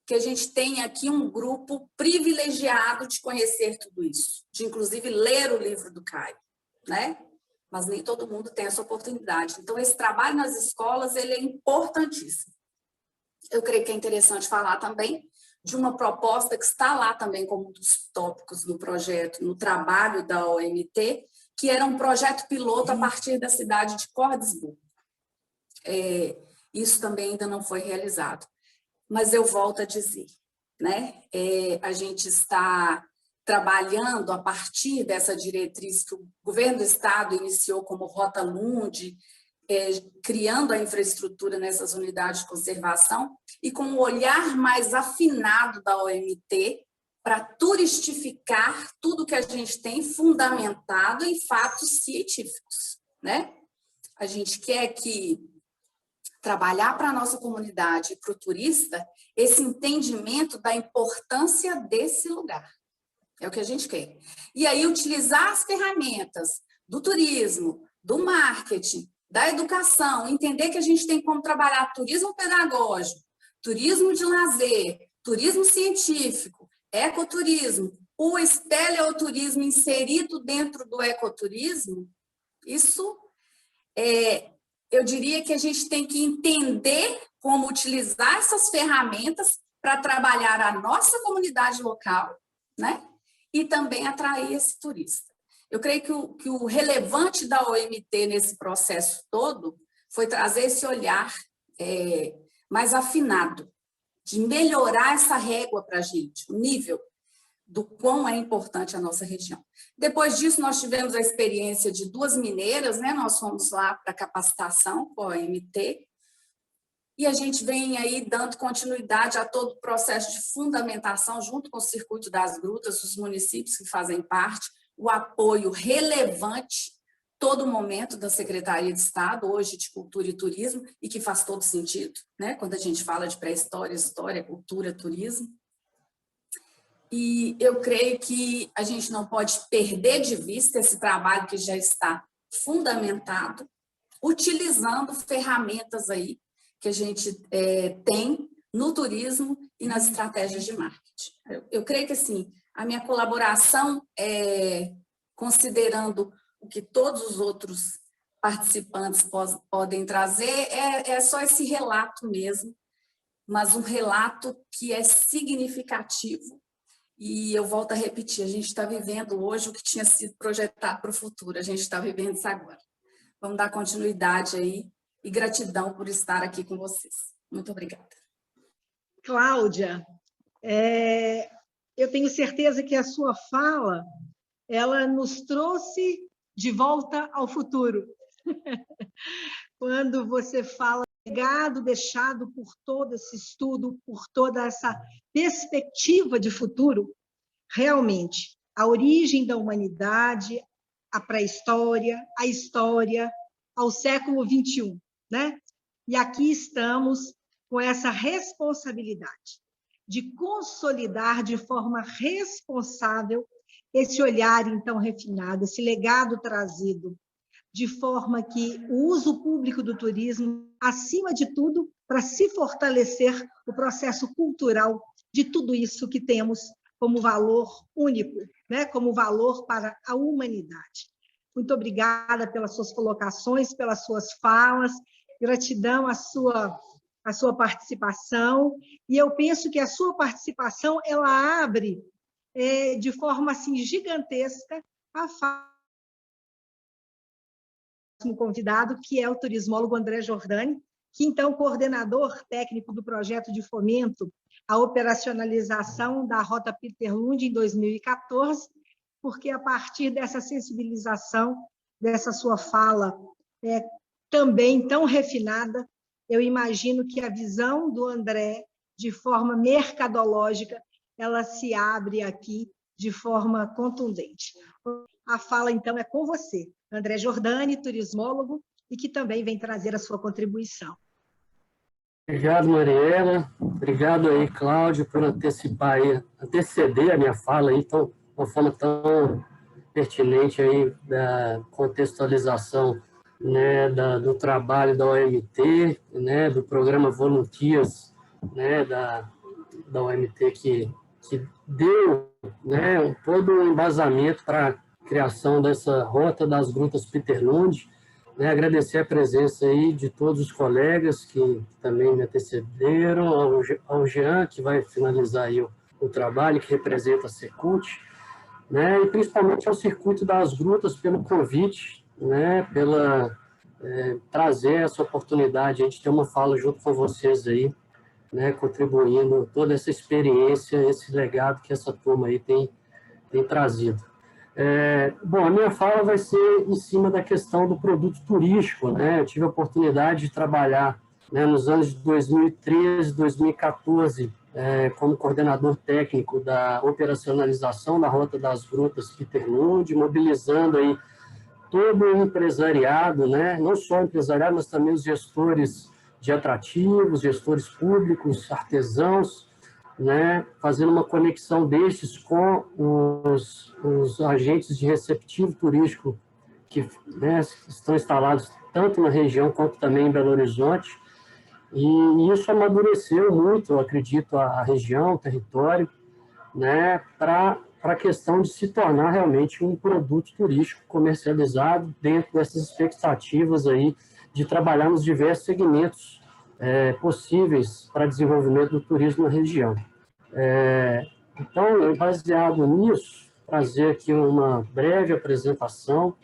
que a gente tenha aqui um grupo privilegiado de conhecer tudo isso, de inclusive ler o livro do Caio, né? Mas nem todo mundo tem essa oportunidade. Então, esse trabalho nas escolas, ele é importantíssimo. Eu creio que é interessante falar também de uma proposta que está lá também como um dos tópicos no projeto, no trabalho da OMT, que era um projeto piloto a partir da cidade de Cordesburgo. Isso também ainda não foi realizado. Mas eu volto a dizer, né? A gente está trabalhando a partir dessa diretriz que o governo do estado iniciou como Rota Lund, criando a infraestrutura nessas unidades de conservação e com um olhar mais afinado da OMT para turistificar tudo que a gente tem fundamentado em fatos científicos, né? A gente quer trabalhar para a nossa comunidade e para o turista esse entendimento da importância desse lugar. É o que a gente quer. E aí, utilizar as ferramentas do turismo, do marketing, da educação, entender que a gente tem como trabalhar turismo pedagógico, turismo de lazer, turismo científico, ecoturismo, o espeleoturismo inserido dentro do ecoturismo, isso eu diria que a gente tem que entender como utilizar essas ferramentas para trabalhar a nossa comunidade local, né? E também atrair esse turista. Eu creio que o relevante da OMT nesse processo todo foi trazer esse olhar mais afinado, de melhorar essa régua para a gente, o nível do quão é importante a nossa região. Depois disso, nós tivemos a experiência de 2 mineiras, né? Nós fomos lá para capacitação com a OMT, e a gente vem aí dando continuidade a todo o processo de fundamentação, junto com o Circuito das Grutas, os municípios que fazem parte, o apoio relevante, todo momento, da Secretaria de Estado, hoje de Cultura e Turismo, e que faz todo sentido, né? Quando a gente fala de pré-história, história, cultura, turismo. E eu creio que a gente não pode perder de vista esse trabalho que já está fundamentado, utilizando ferramentas aí que a gente tem no turismo e nas estratégias de marketing. Eu creio que, assim, a minha colaboração, considerando o que todos os outros participantes podem trazer, é só esse relato mesmo, mas um relato que é significativo. E eu volto a repetir, a gente está vivendo hoje o que tinha sido projetado para o futuro, a gente está vivendo isso agora. Vamos dar continuidade aí e gratidão por estar aqui com vocês. Muito obrigada. Cláudia, eu tenho certeza que a sua fala, ela nos trouxe de volta ao futuro. Quando você fala legado deixado por todo esse estudo, por toda essa perspectiva de futuro, realmente, a origem da humanidade, a pré-história, a história, ao século XXI, né? E aqui estamos com essa responsabilidade de consolidar de forma responsável esse olhar, então, refinado, esse legado trazido, de forma que o uso público do turismo, acima de tudo, para se fortalecer o processo cultural de tudo isso que temos como valor único, né? Como valor para a humanidade. Muito obrigada pelas suas colocações, pelas suas falas, gratidão à sua participação, e eu penso que a sua participação ela abre de forma assim, gigantesca a fala do convidado, que é o turismólogo André Giordani, que, então, coordenador técnico do projeto de fomento à operacionalização da Rota Peter Lund em 2014, porque, a partir dessa sensibilização, dessa sua fala também tão refinada, eu imagino que a visão do André, de forma mercadológica, ela se abre aqui de forma contundente. A fala, então, é com você, André Jordani, turismólogo, e que também vem trazer a sua contribuição. Obrigado, Mariela. Obrigado aí, Cláudio, por anteceder a minha fala aí, uma forma tão pertinente aí da contextualização, né, do trabalho da OMT, né, do programa Volunteers, né, da OMT que deu, né, todo um embasamento para a criação dessa Rota das Grutas Peter Lund, né, agradecer a presença aí de todos os colegas que também me antecederam, ao Jean, que vai finalizar aí o trabalho, que representa a Secult, né, e principalmente ao Circuito das Grutas pelo convite, né, pela trazer essa oportunidade de ter uma fala junto com vocês aí, né, contribuindo toda essa experiência, esse legado que essa turma aí tem trazido. Bom, a minha fala vai ser em cima da questão do produto turístico, né? Eu tive a oportunidade de trabalhar, né, nos anos de 2013, 2014, como coordenador técnico da operacionalização da Rota das Grutas Peter Lund, mobilizando aí todo o empresariado, né? Não só o empresariado, mas também os gestores de atrativos, gestores públicos, artesãos, né, fazendo uma conexão destes com os agentes de receptivo turístico que, né, estão instalados tanto na região quanto também em Belo Horizonte. E isso amadureceu muito, eu acredito, a região, o território, né, para a questão de se tornar realmente um produto turístico comercializado dentro dessas expectativas aí de trabalhar nos diversos segmentos possíveis para desenvolvimento do turismo na região. Então, baseado nisso, trazer aqui uma breve apresentação,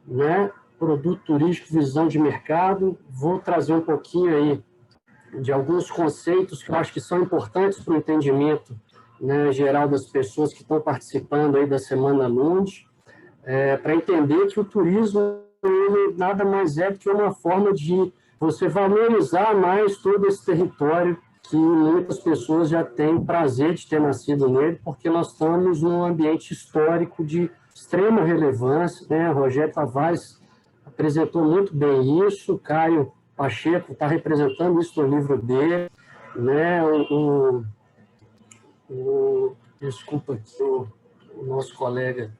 né, produto turístico, visão de mercado, vou trazer um pouquinho aí de alguns conceitos que eu acho que são importantes para o entendimento, né, geral das pessoas que estão participando aí da Semana Lund, para entender que o turismo ele nada mais é do que uma forma de você valorizar mais todo esse território que muitas pessoas já têm prazer de ter nascido nele, porque nós estamos num ambiente histórico de extrema relevância, né? Rogério Tavares apresentou muito bem isso, Caio Pacheco está representando isso no livro dele, né? Desculpa aqui, o nosso colega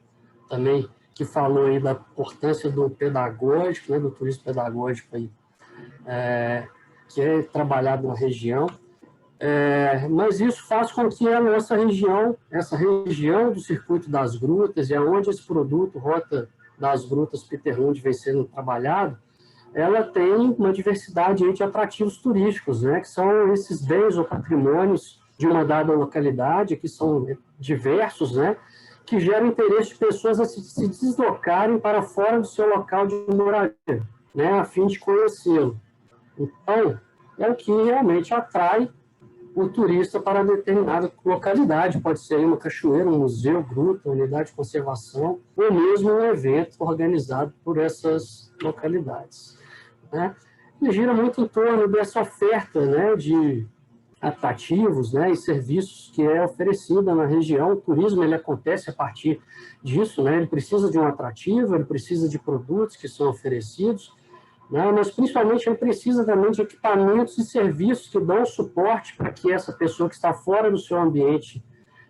também, que falou aí da importância do pedagógico, né, do turismo pedagógico aí, que é trabalhado na região. Mas isso faz com que a nossa região, essa região do Circuito das Grutas, e onde esse produto, Rota das Grutas Peter Lund, vem sendo trabalhado, ela tem uma diversidade aí de atrativos turísticos, né, que são esses bens ou patrimônios de uma dada localidade, que são diversos, né, que geram interesse de pessoas a se deslocarem para fora do seu local de moradia, né, a fim de conhecê-lo. Então, é o que realmente atrai o turista para determinada localidade, pode ser uma cachoeira, um museu, gruta, unidade de conservação, ou mesmo um evento organizado por essas localidades, né? E gira muito em torno dessa oferta, né, de atrativos, né, e serviços que é oferecida na região. O turismo ele acontece a partir disso, né? Ele precisa de um atrativo, ele precisa de produtos que são oferecidos, né, mas principalmente ele precisa também de equipamentos e serviços que dão suporte para que essa pessoa que está fora do seu ambiente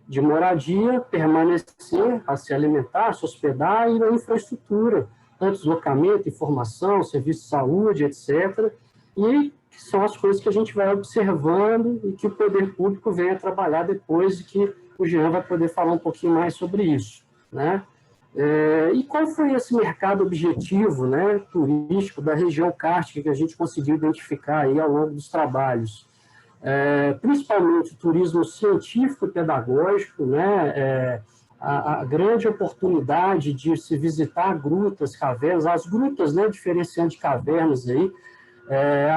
de moradia permanecer, a se alimentar, a se hospedar, e na infraestrutura, tanto deslocamento, informação, serviço de saúde, etc., e que são as coisas que a gente vai observando e que o poder público vem a trabalhar depois, e que o Jean vai poder falar um pouquinho mais sobre isso, né? E qual foi esse mercado objetivo, né, turístico da região cárstica que a gente conseguiu identificar aí ao longo dos trabalhos? Principalmente o turismo científico e pedagógico, né, a grande oportunidade de se visitar grutas, cavernas, as grutas, né, diferenciando de cavernas aí.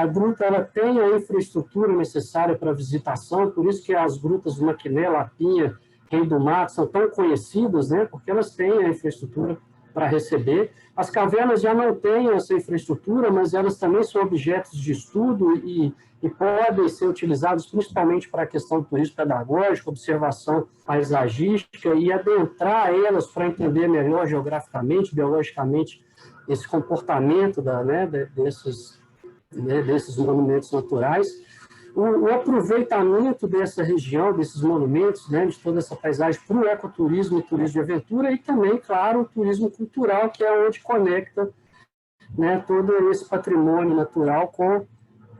A gruta ela tem a infraestrutura necessária para visitação, por isso que as grutas do Maquiné, Lapinha, Rei do Mato são tão conhecidas, né, porque elas têm a infraestrutura para receber. As cavernas já não têm essa infraestrutura, mas elas também são objetos de estudo e podem ser utilizadas principalmente para a questão do turismo pedagógico, observação paisagística e adentrar elas para entender melhor geograficamente, biologicamente, esse comportamento desses monumentos naturais. O aproveitamento dessa região, desses monumentos, né, de toda essa paisagem para o ecoturismo e turismo de aventura e também, claro, o turismo cultural, que é onde conecta, né, todo esse patrimônio natural com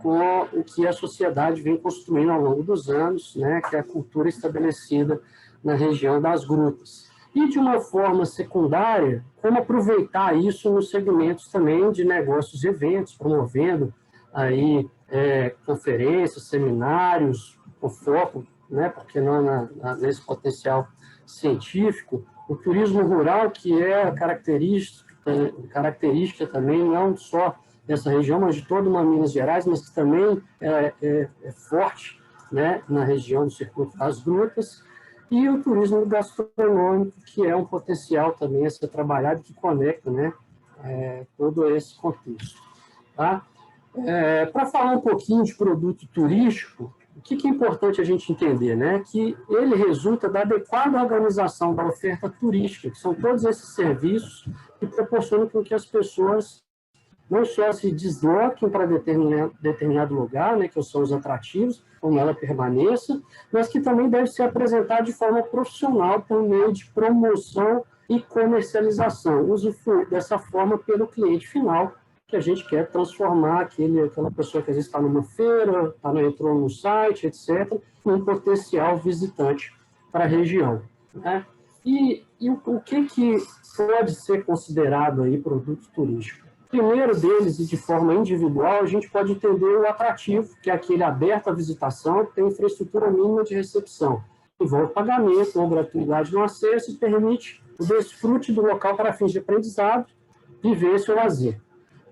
o que a sociedade vem construindo ao longo dos anos, né, que é a cultura estabelecida na região das grutas. E, de uma forma secundária, como aproveitar isso nos segmentos também de negócios e eventos, promovendo aí conferências, seminários, com foco, né, porque não nesse potencial científico, o turismo rural, que é característica também não só dessa região, mas de toda uma Minas Gerais, mas que também é forte, né, na região do Circuito das Grutas, e o turismo gastronômico, que é um potencial também a ser trabalhado, que conecta, né, todo esse contexto. Tá? Para falar um pouquinho de produto turístico, o que é importante a gente entender, né? Que ele resulta da adequada organização da oferta turística, que são todos esses serviços que proporcionam com que as pessoas não só se desloquem para determinado lugar, né, que são os atrativos, como ela permaneça, mas que também deve ser apresentada de forma profissional por meio de promoção e comercialização, usufruir dessa forma pelo cliente final, que a gente quer transformar aquela pessoa que às vezes está numa feira, entrou no site, etc., em um potencial visitante para a região. Né? E o que pode ser considerado aí produto turístico? Primeiro deles, e de forma individual, a gente pode entender o atrativo, que é aquele aberto à visitação, que tem infraestrutura mínima de recepção, envolve pagamento ou gratuidade no acesso e permite o desfrute do local para fins de aprendizado, vivência ou lazer.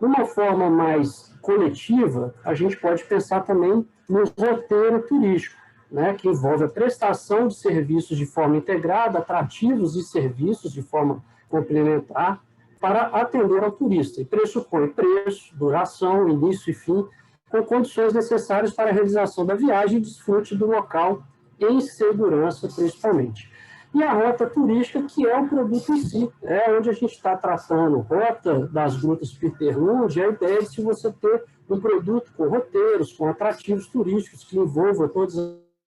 De uma forma mais coletiva, a gente pode pensar também no roteiro turístico, né, que envolve a prestação de serviços de forma integrada, atrativos e serviços de forma complementar, para atender ao turista, e pressupõe preço, duração, início e fim, com condições necessárias para a realização da viagem e desfrute do local em segurança, principalmente. E a rota turística, que é o produto em si, é onde a gente está tratando rota das grutas Peter Lund, a ideia é de você ter um produto com roteiros, com atrativos turísticos que envolvam todas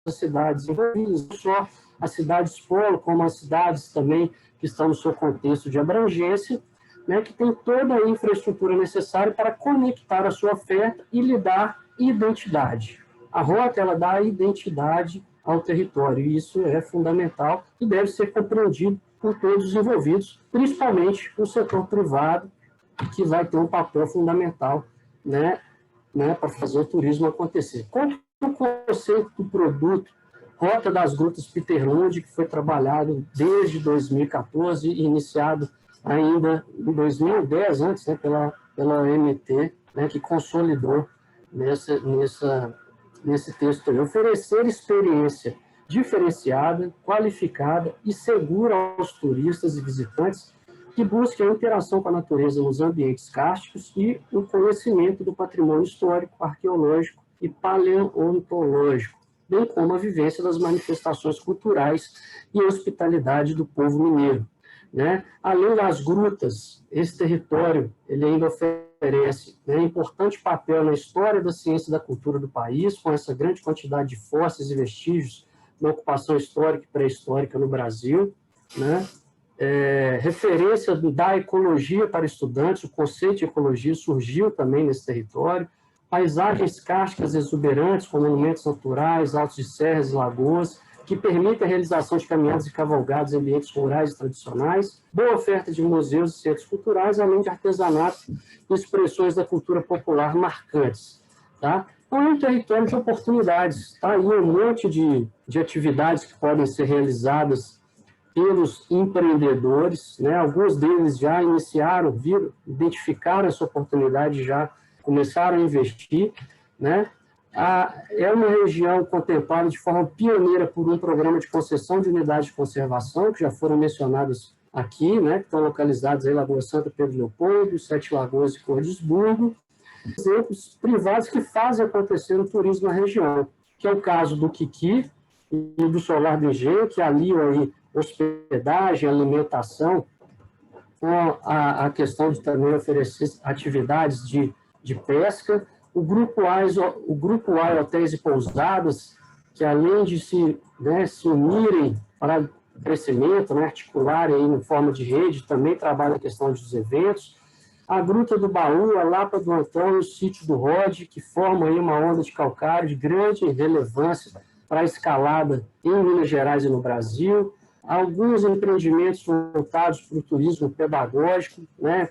as cidades envolvidas, não só as cidades polo, como as cidades também que estão no seu contexto de abrangência, né, que tem toda a infraestrutura necessária para conectar a sua oferta e lhe dar identidade. A rota, ela dá identidade ao território, e isso é fundamental e deve ser compreendido por todos os envolvidos, principalmente o setor privado, que vai ter um papel fundamental, né, para fazer o turismo acontecer. Qual é o conceito do produto Rota das Grutas Peter Lund, que foi trabalhado desde 2014 e iniciado ainda em 2010, antes, né, pela MT, né, que consolidou nesse texto aí. Oferecer experiência diferenciada, qualificada e segura aos turistas e visitantes que busquem a interação com a natureza nos ambientes cársticos e o conhecimento do patrimônio histórico, arqueológico e paleontológico, bem como a vivência das manifestações culturais e hospitalidade do povo mineiro. Né? Além das grutas, esse território ele ainda oferece, né, importante papel na história da ciência e da cultura do país, com essa grande quantidade de fósseis e vestígios da ocupação histórica e pré-histórica no Brasil. Né? Referência da ecologia para estudantes, o conceito de ecologia surgiu também nesse território, paisagens cársticas exuberantes, com monumentos naturais, altos de serras e lagoas, que permitem a realização de caminhadas e cavalgadas em ambientes rurais e tradicionais, boa oferta de museus e centros culturais, além de artesanato e expressões da cultura popular marcantes. Tá? Então, é um território de oportunidades. Tá? Aí um monte de atividades que podem ser realizadas pelos empreendedores, né? Alguns deles já iniciaram, identificaram essa oportunidade, já começaram a investir, né? É uma região contemplada de forma pioneira por um programa de concessão de unidades de conservação, que já foram mencionadas aqui, né, que estão localizados em Lagoa Santa, Pedro Leopoldo, Sete Lagoas e Cordisburgo, exemplos privados que fazem acontecer o turismo na região, que é o caso do Kiki e do Solar do Engenho, que aliam aí hospedagem, alimentação, com a questão de também oferecer atividades de pesca. O Grupo A Hotéis e Pousadas, que além de se unirem para crescimento, né, articularem aí em forma de rede, também trabalha a questão dos eventos. A Gruta do Baú, a Lapa do Antônio, o Sítio do Rode, que forma aí uma onda de calcário de grande relevância para a escalada em Minas Gerais e no Brasil. Alguns empreendimentos voltados para o turismo pedagógico, né,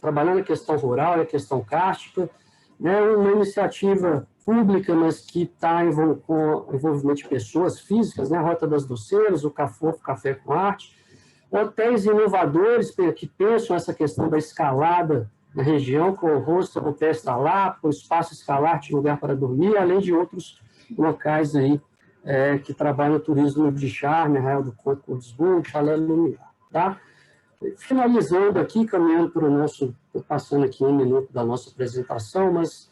trabalhando a questão rural e a questão cárstica, né, uma iniciativa pública, mas que está com envolvimento de pessoas físicas, né, a Rota das Doceiras, o Cafofo Café com Arte, hotéis inovadores que pensam essa questão da escalada na região, com o Hostel do Testa Lapa, o Espaço Escalarte, lugar para dormir, além de outros locais aí que trabalham o turismo de charme, Arraial do Conto, Cordisburgo, Chalé Lumiar, tá? Finalizando aqui, caminhando para o nosso, passando aqui 1 minuto da nossa apresentação, mas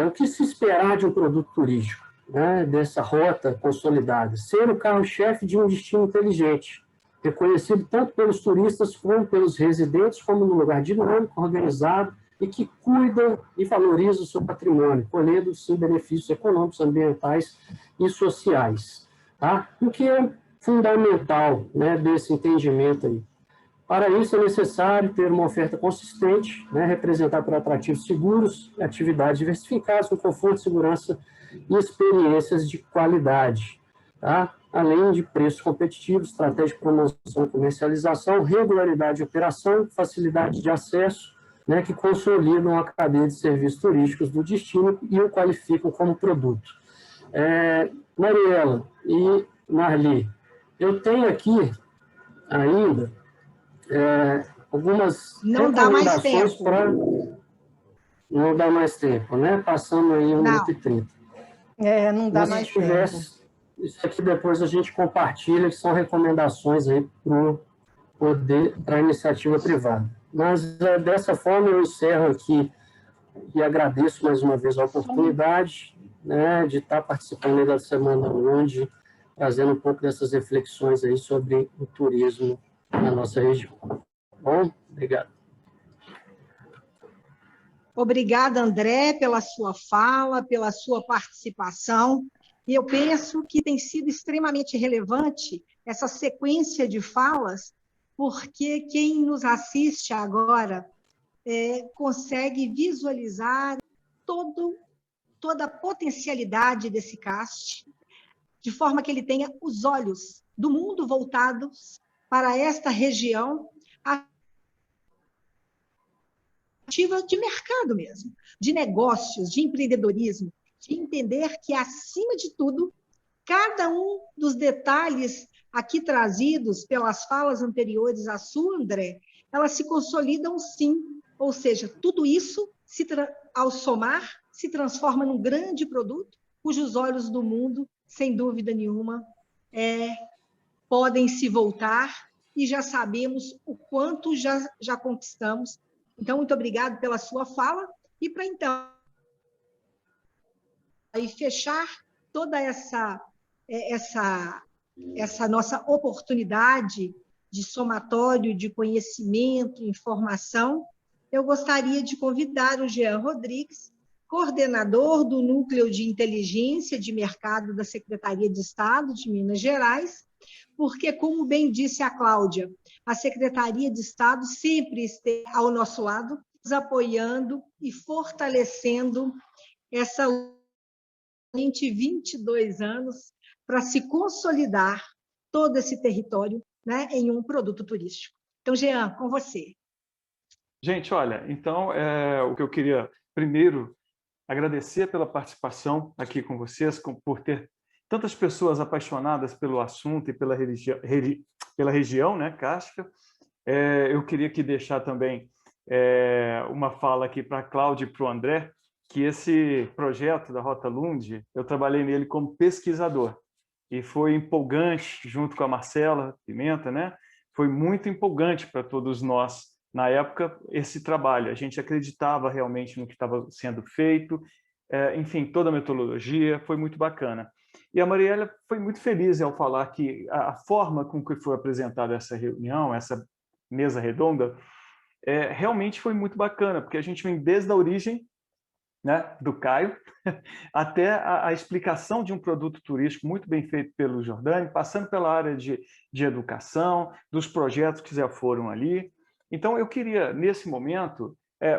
o que se esperar de um produto turístico, né, dessa rota consolidada? Ser o carro-chefe de um destino inteligente, reconhecido tanto pelos turistas como pelos residentes, como um lugar dinâmico, organizado e que cuida e valoriza o seu patrimônio, colhendo, sim, benefícios econômicos, ambientais e sociais. Tá? O que é fundamental, né, desse entendimento aí? Para isso, é necessário ter uma oferta consistente, né, representada por atrativos seguros, atividades diversificadas, com conforto, segurança e experiências de qualidade. Tá? Além de preços competitivos, estratégia de promoção e comercialização, regularidade de operação, facilidade de acesso, né, que consolidam a cadeia de serviços turísticos do destino e o qualificam como produto. Mariela e Marli, eu tenho aqui ainda algumas Não dá mais recomendações tempo. para... Não dá mais tempo, né? Passando aí 1 minuto e 30. Não dá mais tempo. Isso aqui depois a gente compartilha, que são recomendações aí para a iniciativa privada. Mas, dessa forma, eu encerro aqui e agradeço mais uma vez a oportunidade, né, de estar participando da Semana Lund, trazendo um pouco dessas reflexões aí sobre o turismo na nossa região. Bom, obrigado. Obrigada, André, pela sua fala, pela sua participação. E eu penso que tem sido extremamente relevante essa sequência de falas, porque quem nos assiste agora consegue visualizar toda a potencialidade desse cast, de forma que ele tenha os olhos do mundo voltados para esta região, ativa de mercado mesmo, de negócios, de empreendedorismo, de entender que, acima de tudo, cada um dos detalhes aqui trazidos pelas falas anteriores à sua, André, elas se consolidam sim, ou seja, tudo isso, ao somar, se transforma num grande produto, cujos olhos do mundo, sem dúvida nenhuma, podem se voltar, e já sabemos o quanto já conquistamos. Então, muito obrigado pela sua fala, e para então aí fechar toda essa nossa oportunidade de somatório de conhecimento, informação, eu gostaria de convidar o Jean Rodrigues, coordenador do Núcleo de Inteligência de Mercado da Secretaria de Estado de Minas Gerais, porque, como bem disse a Cláudia, a Secretaria de Estado sempre esteve ao nosso lado, nos apoiando e fortalecendo essa 22 anos para se consolidar todo esse território, né, em um produto turístico. Então, Jean, com você. Gente, olha, então, o que eu queria, primeiro, agradecer pela participação aqui com vocês, por ter tantas pessoas apaixonadas pelo assunto e pela região, né, cárstica. Eu queria aqui deixar também uma fala aqui para a Cláudia e para o André, que esse projeto da Rota Lund, eu trabalhei nele como pesquisador, e foi empolgante, junto com a Marcela Pimenta, né, Foi muito empolgante para todos nós, na época, esse trabalho. A gente acreditava realmente no que estava sendo feito, enfim, toda a metodologia foi muito bacana. E a Mariela foi muito feliz ao falar que a forma com que foi apresentada essa reunião, essa mesa redonda, realmente foi muito bacana, porque a gente vem desde a origem, né, do Caio, até a explicação de um produto turístico muito bem feito pelo Jordani, passando pela área de educação, dos projetos que já foram ali. Então, eu queria, nesse momento,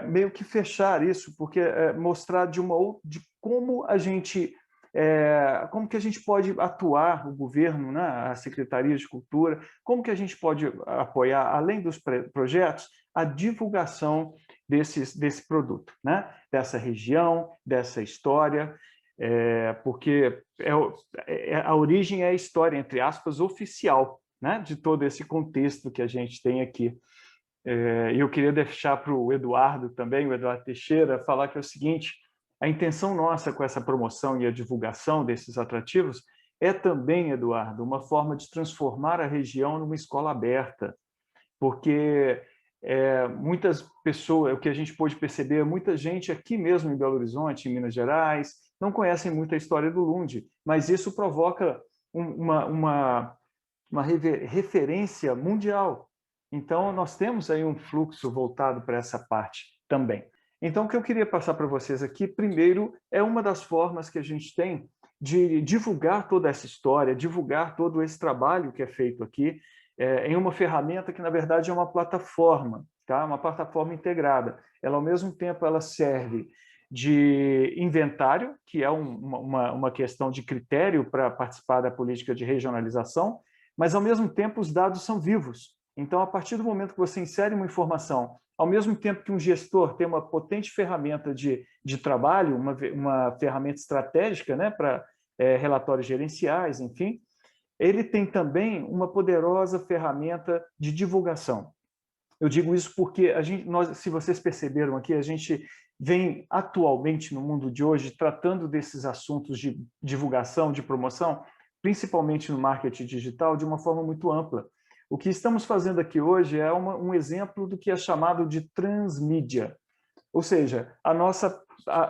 meio que fechar isso, porque mostrar de como a gente... como que a gente pode atuar, o governo, né, a Secretaria de Cultura, como que a gente pode apoiar, além dos projetos, a divulgação desse produto, né, dessa região, dessa história, porque a origem é a história, entre aspas, oficial, né, de todo esse contexto que a gente tem aqui. E eu queria deixar para o Eduardo também, o Eduardo Teixeira, falar que é o seguinte: a intenção nossa com essa promoção e a divulgação desses atrativos é também, Eduardo, uma forma de transformar a região numa escola aberta, porque muitas pessoas, o que a gente pôde perceber, muita gente aqui mesmo em Belo Horizonte, em Minas Gerais, não conhecem muito a história do Lund, mas isso provoca uma referência mundial. Então, nós temos aí um fluxo voltado para essa parte também. Então, o que eu queria passar para vocês aqui, primeiro, é uma das formas que a gente tem de divulgar toda essa história, divulgar todo esse trabalho que é feito aqui, em uma ferramenta que, na verdade, é uma plataforma, tá? Uma plataforma integrada. Ela, ao mesmo tempo, ela serve de inventário, que é uma questão de critério para participar da política de regionalização, mas, ao mesmo tempo, os dados são vivos. Então, a partir do momento que você insere uma informação, ao mesmo tempo que um gestor tem uma potente ferramenta de trabalho, uma ferramenta estratégica, né, para relatórios gerenciais, enfim, ele tem também uma poderosa ferramenta de divulgação. Eu digo isso porque se vocês perceberam aqui, a gente vem atualmente no mundo de hoje tratando desses assuntos de divulgação, de promoção, principalmente no marketing digital, de uma forma muito ampla. O que estamos fazendo aqui hoje é um exemplo do que é chamado de transmídia. Ou seja,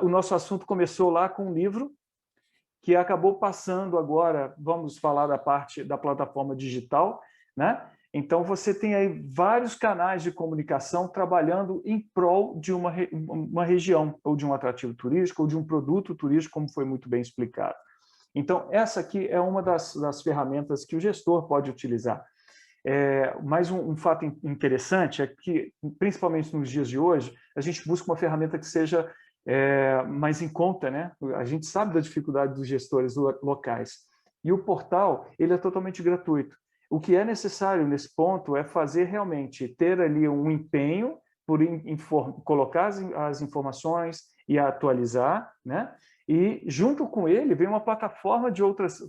o nosso assunto começou lá com um livro, que acabou passando agora, vamos falar da parte da plataforma digital, né? Então, você tem aí vários canais de comunicação trabalhando em prol de uma região, ou de um atrativo turístico, ou de um produto turístico, como foi muito bem explicado. Então, essa aqui é uma das ferramentas que o gestor pode utilizar. Mas um fato interessante é que, principalmente nos dias de hoje, a gente busca uma ferramenta que seja mais em conta, né? A gente sabe da dificuldade dos gestores locais. E o portal, ele é totalmente gratuito. O que é necessário nesse ponto é fazer realmente, ter ali um empenho por colocar as informações e atualizar, né? E, junto com ele, vem uma plataforma de outras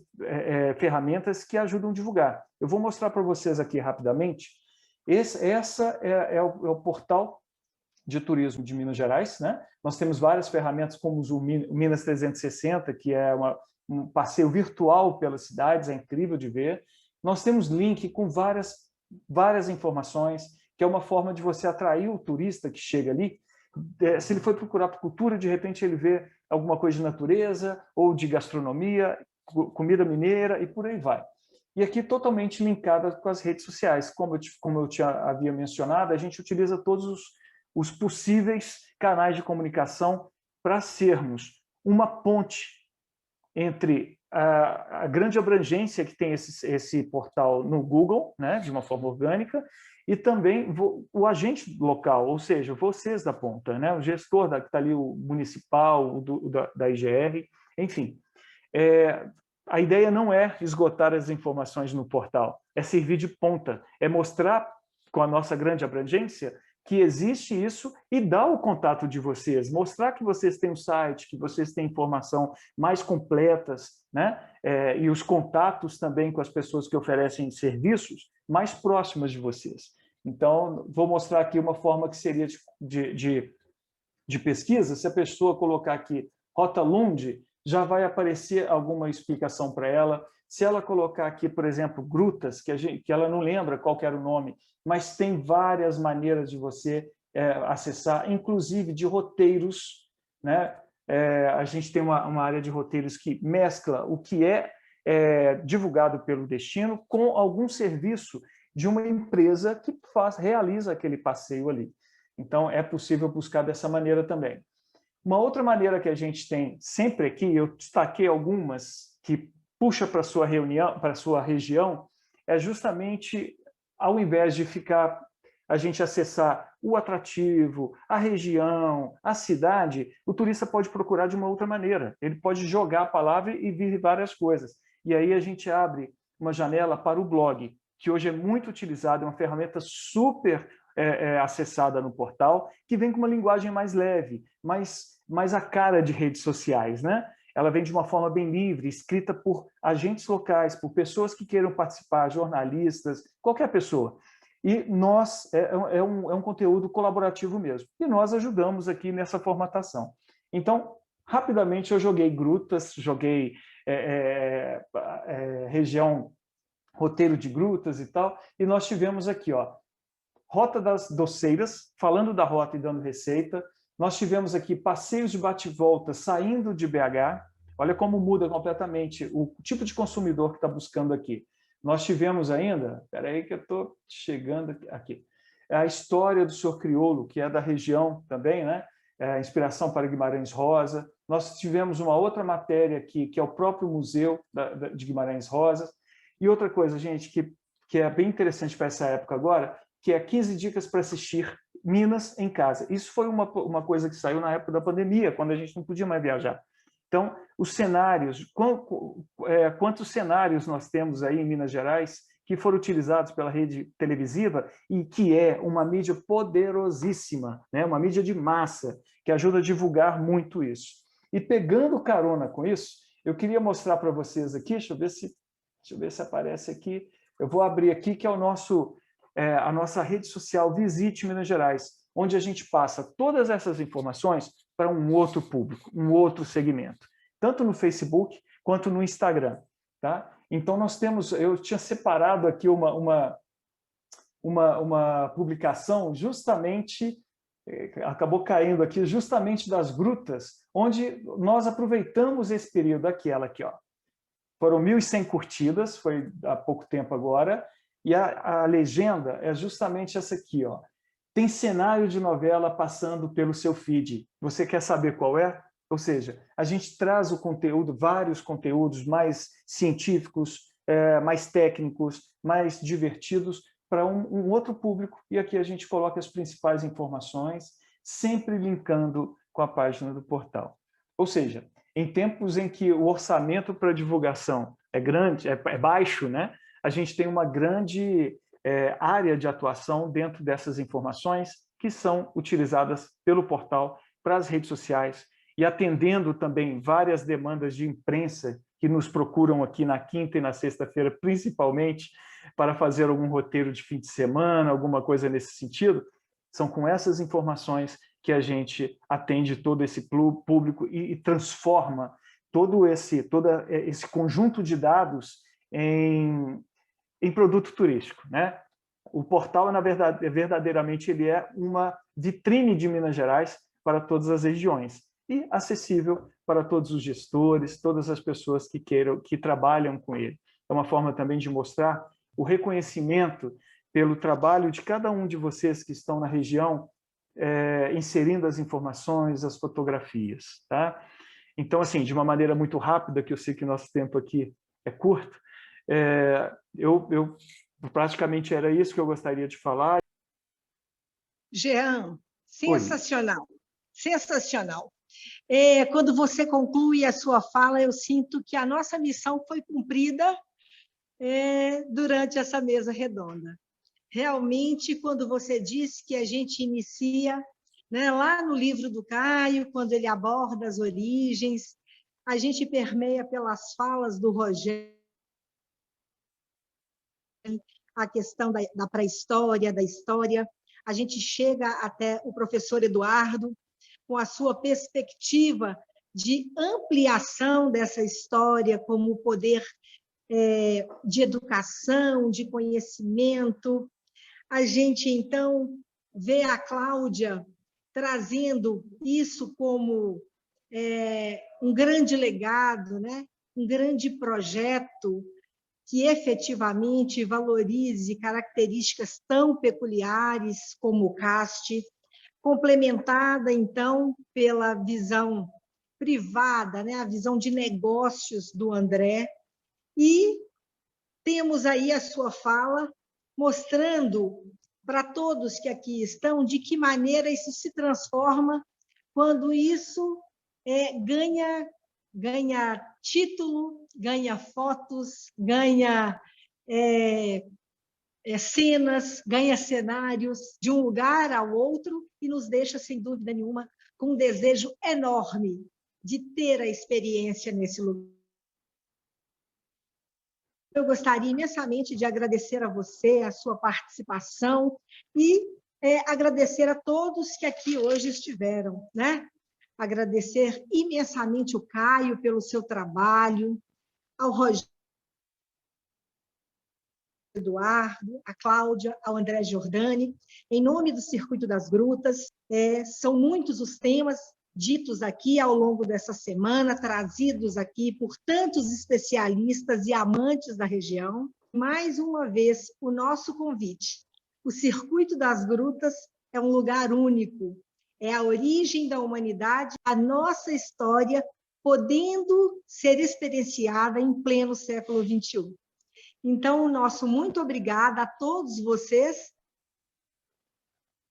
ferramentas que ajudam a divulgar. Eu vou mostrar para vocês aqui rapidamente. Essa é o portal de turismo de Minas Gerais, né? Nós temos várias ferramentas, como o Minas 360, que é um passeio virtual pelas cidades, é incrível de ver. Nós temos link com várias informações, que é uma forma de você atrair o turista que chega ali. Se ele for procurar por cultura, de repente ele vê alguma coisa de natureza ou de gastronomia, comida mineira e por aí vai. E aqui totalmente linkada com as redes sociais. Como eu havia mencionado, a gente utiliza todos os possíveis canais de comunicação para sermos uma ponte entre a grande abrangência que tem esse portal no Google, né, de uma forma orgânica, e também o agente local, ou seja, vocês da ponta, né, o gestor que está ali, o municipal, da IGR, enfim. A ideia não é esgotar as informações no portal, é servir de ponta, é mostrar com a nossa grande abrangência que existe isso e dar o contato de vocês, mostrar que vocês têm um site, que vocês têm informação mais completas, né? E os contatos também com as pessoas que oferecem serviços mais próximas de vocês. Então, vou mostrar aqui uma forma que seria de pesquisa. Se a pessoa colocar aqui Rota Lund, já vai aparecer alguma explicação para ela Se ela colocar aqui, por exemplo, grutas, que ela não lembra qual que era o nome, mas tem várias maneiras de você acessar, inclusive de roteiros, né? A gente tem uma área de roteiros que mescla o que é divulgado pelo Destino com algum serviço de uma empresa que realiza aquele passeio ali. Então, é possível buscar dessa maneira também. Uma outra maneira que a gente tem sempre aqui, eu destaquei algumas que puxa para a sua reunião, para a sua região, é justamente, ao invés de a gente acessar o atrativo, a região, a cidade, o turista pode procurar de uma outra maneira. Ele pode jogar a palavra e vir várias coisas. E aí a gente abre uma janela para o blog, que hoje é muito utilizado, é uma ferramenta super acessada no portal, que vem com uma linguagem mais leve, mais a cara de redes sociais, né? Ela vem de uma forma bem livre, escrita por agentes locais, por pessoas que queiram participar, jornalistas, qualquer pessoa. E nós, é um conteúdo colaborativo mesmo. E nós ajudamos aqui nessa formatação. Então, rapidamente eu joguei grutas, joguei região, roteiro de grutas e tal, e nós tivemos aqui, ó, Rota das Doceiras, falando da rota e dando receita. Nós tivemos aqui passeios de bate-volta saindo de BH. Olha como muda completamente o tipo de consumidor que está buscando aqui. Nós tivemos ainda, espera aí que eu estou chegando aqui, a história do Senhor Crioulo, que é da região também, né? Inspiração para Guimarães Rosa. Nós tivemos uma outra matéria aqui, que é o próprio Museu de Guimarães Rosa. E outra coisa, gente, que é bem interessante para essa época agora, que é 15 dicas para assistir Minas em casa. Isso foi uma coisa que saiu na época da pandemia, quando a gente não podia mais viajar. Então, os cenários, quantos cenários nós temos aí em Minas Gerais que foram utilizados pela rede televisiva e que é uma mídia poderosíssima, né? Uma mídia de massa, que ajuda a divulgar muito isso. E pegando carona com isso, eu queria mostrar para vocês aqui, deixa eu ver se aparece aqui, eu vou abrir aqui, que é a nossa rede social Visite Minas Gerais, onde a gente passa todas essas informações para um outro público, um outro segmento, tanto no Facebook quanto no Instagram. Tá? Então, eu tinha separado aqui uma publicação justamente, acabou caindo aqui, justamente das grutas, onde nós aproveitamos esse período aqui, ela aqui, ó. Foram 1.100 curtidas, foi há pouco tempo agora, e a legenda é justamente essa aqui, ó. Tem cenário de novela passando pelo seu feed. Você quer saber qual é? Ou seja, a gente traz o conteúdo, vários conteúdos mais científicos, mais técnicos, mais divertidos para um outro público. E aqui a gente coloca as principais informações, sempre linkando com a página do portal. Ou seja, em tempos em que o orçamento para divulgação é grande, é baixo, né? A gente tem uma grande área de atuação dentro dessas informações que são utilizadas pelo portal para as redes sociais e atendendo também várias demandas de imprensa que nos procuram aqui na quinta e na sexta-feira, principalmente para fazer algum roteiro de fim de semana, alguma coisa nesse sentido. São com essas informações que a gente atende todo esse público e transforma todo esse conjunto de dados em produto turístico, né? O portal, na verdade, verdadeiramente, ele é uma vitrine de Minas Gerais para todas as regiões e acessível para todos os gestores, todas as pessoas que trabalham com ele. É uma forma também de mostrar o reconhecimento pelo trabalho de cada um de vocês que estão na região, inserindo as informações, as fotografias, tá? Então, assim, de uma maneira muito rápida, que eu sei que o nosso tempo aqui é curto, eu praticamente era isso que eu gostaria de falar. Jean, sensacional, sensacional. Quando você conclui a sua fala, eu sinto que a nossa missão foi cumprida durante essa mesa redonda. Realmente, quando você disse que a gente inicia, né, lá no livro do Caio, quando ele aborda as origens, a gente permeia pelas falas do Rogério, a questão da pré-história, da história, a gente chega até o professor Eduardo, com a sua perspectiva de ampliação dessa história, como poder de educação, de conhecimento. A gente, então, vê a Cláudia trazendo isso como um grande legado, né? Um grande projeto que efetivamente valorize características tão peculiares como o CAST, complementada, então, pela visão privada, né? A visão de negócios do André. E temos aí a sua fala mostrando para todos que aqui estão de que maneira isso se transforma quando isso ganha título, ganha fotos, ganha cenas, ganha cenários de um lugar ao outro e nos deixa, sem dúvida nenhuma, com um desejo enorme de ter a experiência nesse lugar. Eu gostaria imensamente de agradecer a você, a sua participação e agradecer a todos que aqui hoje estiveram, né? Agradecer imensamente o Caio pelo seu trabalho, ao Rogério, Eduardo, a Cláudia, ao André Giordani, em nome do Circuito das Grutas. São muitos os temas ditos aqui ao longo dessa semana, trazidos aqui por tantos especialistas e amantes da região. Mais uma vez, o nosso convite. O Circuito das Grutas é um lugar único, é a origem da humanidade, a nossa história podendo ser experienciada em pleno século XXI. Então, o nosso muito obrigada a todos vocês.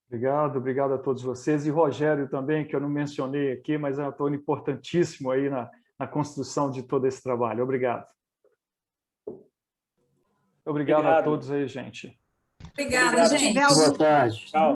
Obrigado a todos vocês. E Rogério também, que eu não mencionei aqui, mas é um ator importantíssimo aí na construção de todo esse trabalho. Obrigado. Obrigado a todos aí, gente. Obrigada, gente. Boa tarde. Tchau.